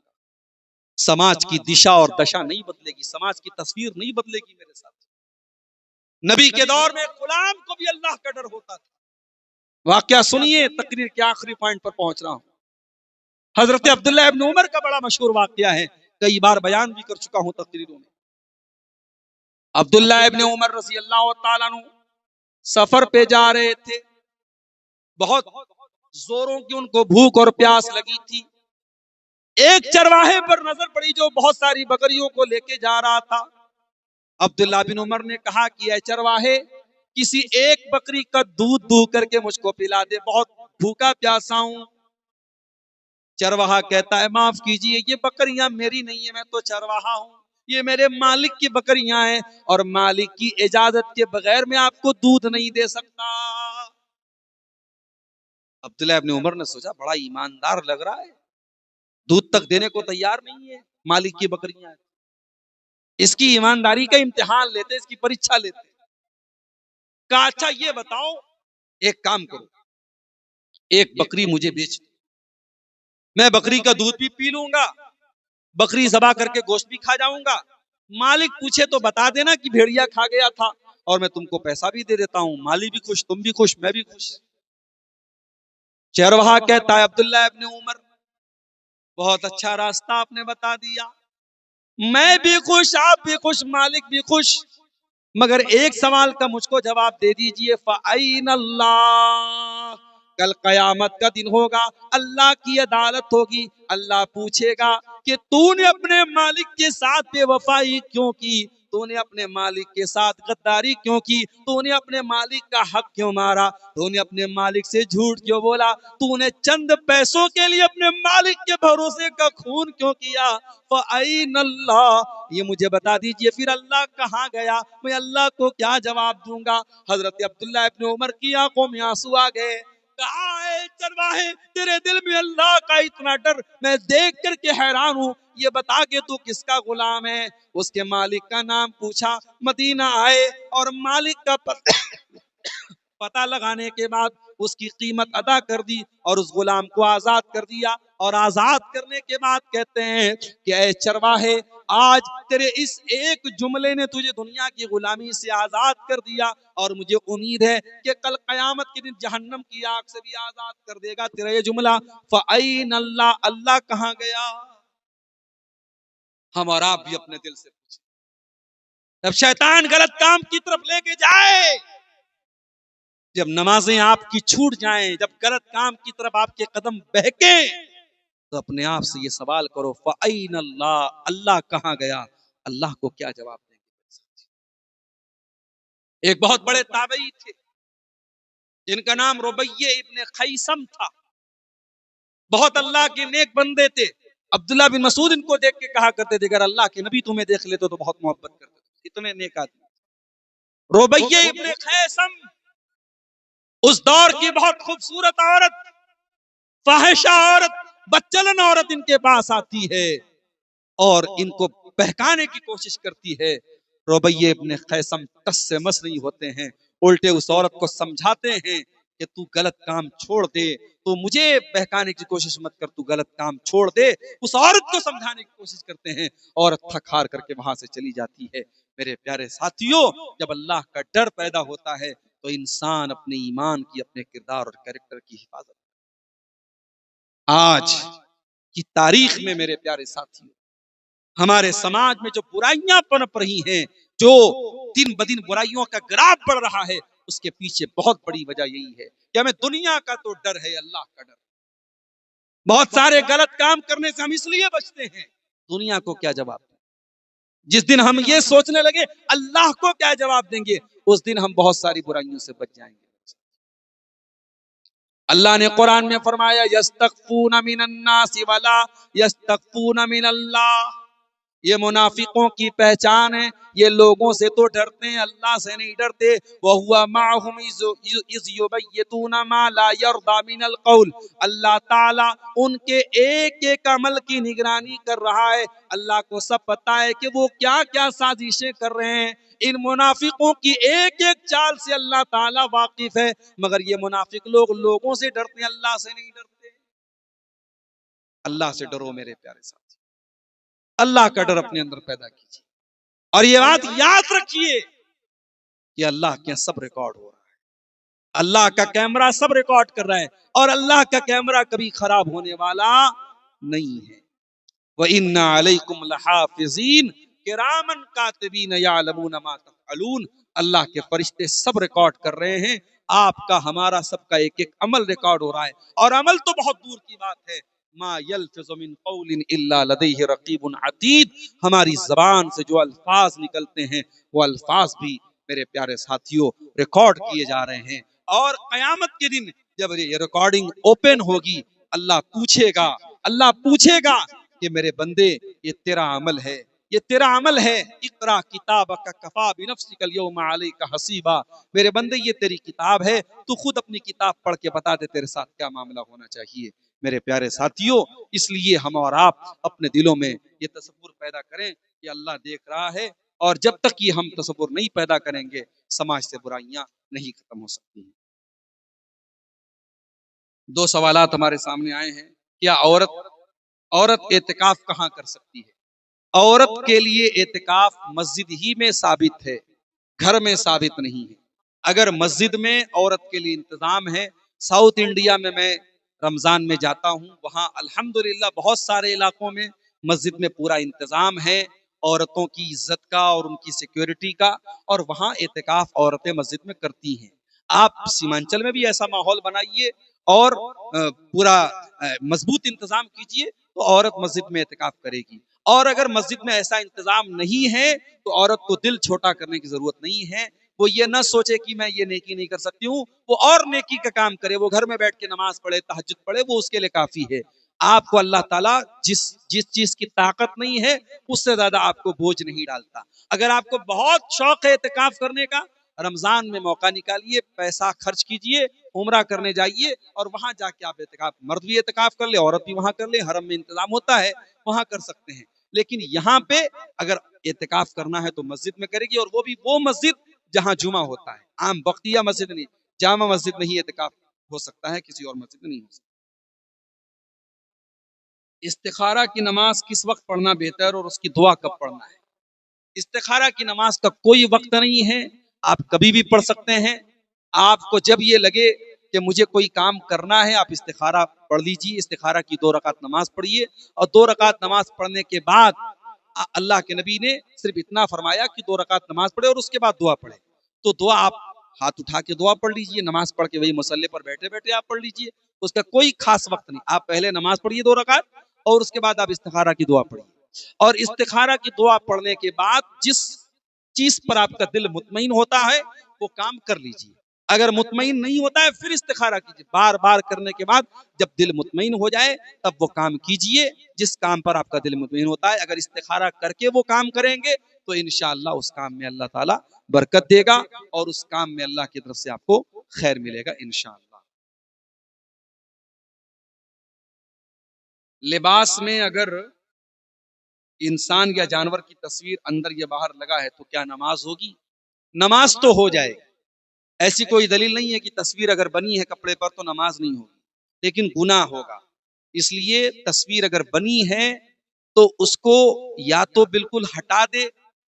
سماج کی دشا اور دشا نہیں بدلے گی, سماج کی تصویر نہیں بدلے گی. میرے ساتھ نبی کے دور میں غلام کو بھی اللہ کا ڈر ہوتا تھا. واقعہ سنیے, تقریر کے آخری پوائنٹ پر پہنچ رہا ہوں. حضرت عبداللہ ابن عمر کا بڑا مشہور واقعہ ہے, کئی بار بیان بھی کر چکا ہوں تقریروں میں. عبداللہ ابن عمر رضی اللہ تعالیٰ عنہ سفر پہ جا رہے تھے, بہت زوروں کی ان کو بھوک اور پیاس لگی تھی. ایک چرواہے پر نظر پڑی جو بہت ساری بکریوں کو لے کے جا رہا تھا. عبداللہ بن عمر نے کہا کہ اے چرواہے کسی ایک بکری کا دودھ دو کر کے مجھ کو پلا دے, بہت بھوکا پیاسا ہوں. چرواہا کہتا ہے معاف کیجئے یہ بکریاں میری نہیں ہیں, میں تو چرواہا ہوں, یہ میرے مالک کی بکریاں ہیں اور مالک کی اجازت کے بغیر میں آپ کو دودھ نہیں دے سکتا. عبداللہ ابن عمر نے سوچا بڑا ایماندار لگ رہا ہے, دودھ تک دینے کو تیار نہیں ہے, مالک کی بکریاں ہیں. اس کی ایمانداری کا امتحان لیتے, اس کی پریچھا لیتے. کہا اچھا یہ بتاؤ ایک کام کرو, ایک بکری مجھے بیچ دو, میں بکری کا دودھ بھی پی لوں گا, بکری ذبح کر کے گوشت بھی کھا جاؤں گا, مالک پوچھے تو بتا دینا کہ بھیڑیا کھا گیا تھا اور میں تم کو پیسہ بھی دے دیتا ہوں, مالی بھی خوش, تم بھی خوش, میں بھی خوش. چرواہا کہتا ہے عبداللہ ابن عمر بہت اچھا راستہ آپ نے بتا دیا, میں بھی خوش, آپ بھی خوش, مالک بھی خوش, مگر ایک سوال کا مجھ کو جواب دے دیجئے. فَأَيْنَ اللَّهُ, کل قیامت کا دن ہوگا, اللہ کی عدالت ہوگی, اللہ پوچھے گا کہ تو نے اپنے مالک کے ساتھ بے وفائی کیوں کی, تو نے اپنے مالک کے ساتھ غداری کیوں کی, تو نے اپنے مالک کا حق کیوں مارا, تو نے اپنے مالک سے جھوٹ کیوں بولا, تو نے چند پیسوں کے لیے اپنے مالک کے بھروسے کا خون کیوں کیا. فَأَيْنَ اللَّهُ, یہ مجھے بتا دیجئے پھر اللہ کہاں گیا, میں اللہ کو کیا جواب دوں گا. حضرت عبداللہ ابن عمر کی آنکھوں میں آنسو آ گئے. کہا اے چرواہے تیرے دل میں اللہ کا اتنا ڈر میں دیکھ کر کے حیران ہوں، یہ بتا کہ تو کس کا غلام ہے؟ اس کے مالک کا نام پوچھا، مدینہ آئے اور مالک کا پتہ لگانے کے بعد اس کی قیمت ادا کر دی اور اس غلام کو آزاد کر دیا، اور آزاد کرنے کے بعد کہتے ہیں کہ اے چرواہے آج تیرے اس ایک جملے نے تجھے دنیا کی غلامی سے آزاد کر دیا، اور مجھے امید ہے کہ کل قیامت کے دن جہنم کی آگ سے بھی آزاد کر دے گا تیرا یہ جملہ۔ فَأَيْنَ اللَّهُ، اللہ کہاں گیا؟ ہم اور آپ بھی اپنے دل سے پوچھیں، جب شیطان غلط کام کی طرف لے کے جائے، جب نمازیں آپ کی چھوٹ جائیں، جب غلط کام کی طرف آپ کے قدم بہکیں، تو اپنے آپ سے یہ سوال کرو فَأَيْنَ اللَّهُ، اللہ کہاں گیا؟ اللہ کو کیا جواب دیں گے؟ ایک بہت بڑے تابعی تھے جن کا نام ربیع ابن خیثم تھا، بہت اللہ کے نیک بندے تھے۔ عبداللہ بن مسعود ان کو دیکھ کے کہا کرتے تھے اگر اللہ کے نبی تمہیں دیکھ لیتے تو بہت محبت کرتے تھے، اتنے نیک آدمی۔ ربیع ابن خیثم اس دور کی بہت خوبصورت عورت، فاحشہ عورت، بچلن عورت ان کے پاس آتی ہے اور ان کو بہکانے کی کوشش کرتی ہے۔ ربیع ابن خیثم ٹس سے مس نہیں ہوتے ہیں، الٹے اس عورت کو سمجھاتے ہیں کہ تو غلط کام چھوڑ دے، تو مجھے بہکانے کی کوشش مت کر، تو غلط کام چھوڑ دے۔ اس عورت کو سمجھانے کی کوشش کرتے ہیں، عورت تھک ہار کر کے وہاں سے چلی جاتی ہے۔ میرے پیارے ساتھیوں، جب اللہ کا ڈر پیدا ہوتا ہے تو انسان اپنے ایمان کی، اپنے کردار اور کریکٹر کی حفاظت۔ آج کی تاریخ میں میرے پیارے ساتھیوں، ہمارے سماج میں جو برائیاں پنپ رہی ہیں، جو دن بدن برائیوں کا گراف بڑھ رہا ہے، اس کے پیچھے بہت بڑی وجہ یہی ہے کہ ہمیں دنیا کا تو ڈر ہے، اللہ کا ڈر۔ بہت سارے غلط کام کرنے سے ہم اس لیے بچتے ہیں، دنیا کو کیا جواب دیں؟ جس دن ہم یہ سوچنے لگے اللہ کو کیا جواب دیں گے، اس دن ہم بہت ساری برائیوں سے بچ جائیں گے۔ اللہ نے قرآن میں فرمایا یستخفون من الناس ولا یستخفون من اللہ، یہ منافقوں کی پہچان ہے، یہ لوگوں سے تو ڈرتے ہیں، اللہ سے نہیں ڈرتے۔ وَهُوَ مَعَهُمْ إِذْ يُبَيِّتُونَ مَا لَا يَرْضَى مِنَ الْقَوْلِ، اللہ تعالیٰ ان کے ایک ایک عمل کی نگرانی کر رہا ہے، اللہ کو سب پتا ہے کہ وہ کیا کیا سازشیں کر رہے ہیں۔ ان منافقوں کی ایک ایک چال سے اللہ تعالیٰ واقف ہے، مگر یہ منافق لوگ لوگوں سے ڈرتے ہیں، اللہ سے نہیں ڈرتے۔ اللہ سے ڈرو میرے پیارے ساتھ، اللہ کا ڈر اپنے اندر پیدا کیجیے، اور یہ بات یاد رکھیے کہ اللہ کے سب ریکارڈ ہو رہا ہے، اللہ کا کیمرہ سب ریکارڈ کر رہا ہے، اور اللہ کا کیمرہ کبھی خراب ہونے والا نہیں ہے۔ وَإِنَّ عَلَيْكُمْ لَحَافِظِينَ كِرَامًا كَاتِبِينَ يَعْلَمُونَ مَا تَفْعَلُونَ، اللہ کے فرشتے سب ریکارڈ کر رہے ہیں، آپ کا ہمارا سب کا ایک ایک عمل ریکارڈ ہو رہا ہے، اور عمل تو بہت دور کی بات ہے۔ ما یلفظ من قول الا لدیہ رقیب عتید، ہماری زبان سے جو الفاظ نکلتے ہیں وہ الفاظ بھی میرے پیارے ساتھیوں ریکارڈ کیے جا رہے ہیں، اور قیامت کے دن جب یہ ریکارڈنگ اوپن ہوگی، اللہ پوچھے گا کہ میرے بندے یہ تیرا عمل ہے، یہ تیرا عمل ہے۔ اقرا کتابک کفا بنفسک اليوم علیک حسیبا، میرے بندے یہ تیری کتاب ہے، تو خود اپنی کتاب پڑھ کے بتا دے تیرے ساتھ کیا معاملہ ہونا چاہیے۔ میرے پیارے ساتھیوں، اس لیے ہم اور آپ اپنے دلوں میں یہ تصور پیدا کریں کہ اللہ دیکھ رہا ہے، اور جب تک یہ ہم تصور نہیں پیدا کریں گے، سماج سے برائیاں نہیں ختم ہو سکتی ہیں۔ دو سوالات ہمارے سامنے آئے ہیں، کیا عورت اعتکاف کہاں کر سکتی ہے؟ عورت کے لیے اعتکاف مسجد ہی میں ثابت ہے، گھر میں ثابت نہیں ہے۔ اگر مسجد میں عورت کے لیے انتظام ہے، ساؤتھ انڈیا میں رمضان میں جاتا ہوں، وہاں الحمدللہ بہت سارے علاقوں میں مسجد میں پورا انتظام ہے عورتوں کی عزت کا اور ان کی سیکیورٹی کا، اور وہاں اعتکاف عورتیں مسجد میں کرتی ہیں۔ آپ سیمانچل میں بھی ایسا ماحول بنائیے اور پورا مضبوط انتظام کیجئے تو عورت مسجد میں اعتکاف کرے گی۔ اور اگر مسجد میں ایسا انتظام نہیں ہے تو عورت کو دل چھوٹا کرنے کی ضرورت نہیں ہے، وہ یہ نہ سوچے کہ میں یہ نیکی نہیں کر سکتی ہوں، وہ اور نیکی کا کام کرے، وہ گھر میں بیٹھ کے نماز پڑھے، تہجد پڑھے، وہ اس کے لیے کافی ہے۔ آپ کو اللہ تعالیٰ جس چیز کی طاقت نہیں ہے اس سے زیادہ آپ کو بوجھ نہیں ڈالتا۔ اگر آپ کو بہت شوق ہے اعتکاف کرنے کا، رمضان میں موقع نکالیے، پیسہ خرچ کیجئے، عمرہ کرنے جائیے اور وہاں جا کے آپ اعتکاف، مرد بھی اعتکاف کر لے، عورت بھی وہاں کر لے، حرم میں انتظام ہوتا ہے وہاں کر سکتے ہیں. لیکن یہاں پہ اگر اعتکاف کرنا ہے تو مسجد میں کرے گی، اور وہ بھی وہ مسجد جہاں جمعہ ہوتا ہے، عام بختیہ مسجد نہیں، جامع مسجد نہیں اعتکاف ہو سکتا ہے، کسی اور مسجد میں نہیں ہو سکتا. استخارہ کی نماز کس وقت پڑھنا بہتر اور اس کی دعا کب پڑھنا ہے؟ استخارہ کی نماز کا کوئی وقت نہیں ہے، آپ کبھی بھی پڑھ سکتے ہیں. آپ کو جب یہ لگے کہ مجھے کوئی کام کرنا ہے، آپ استخارہ پڑھ لیجیے، استخارہ کی 2 رکعت نماز پڑھیے، اور 2 رکعت نماز پڑھنے کے بعد اللہ کے نبی نے صرف اتنا فرمایا کہ 2 رکعت نماز پڑھے اور اس کے بعد دعا پڑھے. تو دعا آپ ہاتھ اٹھا کے دعا پڑھ لیجیے، نماز پڑھ کے وہی مصلی پر بیٹھے بیٹھے آپ پڑھ لیجیے، اس کا کوئی خاص وقت نہیں. آپ پہلے نماز پڑھیے 2 رکعت اور اس کے بعد آپ استخارہ کی دعا پڑھیے. اور استخارہ کی دعا پڑھنے کے بعد جس چیز پر آپ کا دل مطمئن ہوتا ہے وہ کام کر لیجیے. اگر مطمئن نہیں ہوتا ہے پھر استخارہ کیجیے. بار بار کرنے کے بعد جب دل مطمئن ہو جائے تب وہ کام کیجیے جس کام پر آپ کا دل مطمئن ہوتا ہے. اگر استخارہ کر کے وہ کام کریں گے تو انشاءاللہ اس کام میں اللہ تعالیٰ برکت دے گا اور اس کام میں اللہ کی طرف سے آپ کو خیر ملے گا انشاءاللہ. لباس میں اگر انسان یا جانور کی تصویر اندر یا باہر لگا ہے تو کیا نماز ہوگی؟ نماز تو ہو جائے گی، ایسی کوئی دلیل نہیں ہے کہ تصویر اگر بنی ہے کپڑے پر تو نماز نہیں ہوگی، لیکن گناہ ہوگا. اس لیے تصویر اگر بنی ہے تو اس کو یا تو بالکل ہٹا دے،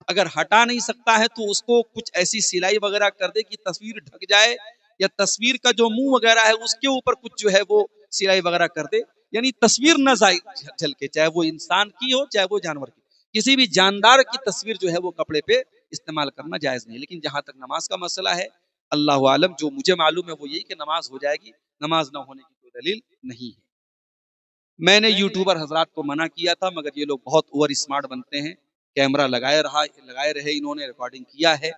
اگر ہٹا نہیں سکتا ہے تو اس کو کچھ ایسی سلائی وغیرہ کر دے کہ تصویر ڈھک جائے، یا تصویر کا جو منہ وغیرہ ہے اس کے اوپر کچھ جو ہے وہ سلائی وغیرہ کر دے، یعنی تصویر نہ جھلکے، چاہے وہ انسان کی ہو چاہے وہ جانور کی. کسی بھی جاندار کی تصویر جو ہے وہ کپڑے پہ استعمال کرنا جائز نہیں. لیکن جہاں تک نماز کا مسئلہ ہے اللہ عالم، جو مجھے معلوم ہے وہ یہی کہ نماز ہو جائے گی، نماز نہ ہونے کی کوئی دلیل نہیں ہے. میں نے یوٹیوبر حضرات کو منع کیا تھا مگر یہ لوگ بہت اوور اسمارٹ بنتے ہیں، کیمرہ لگائے رہے، انہوں نے ریکارڈنگ کیا ہے.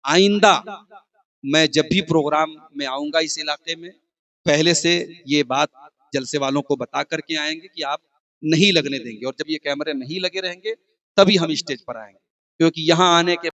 آئندہ میں جب بھی پروگرام میں آؤں گا اس علاقے میں پہلے سے یہ بات جلسے والوں کو بتا کر کے آئیں گے کہ آپ نہیں لگنے دیں گے، اور جب یہ کیمرے نہیں لگے رہیں گے تبھی ہم اسٹیج پر آئیں گے، کیونکہ یہاں آنے کے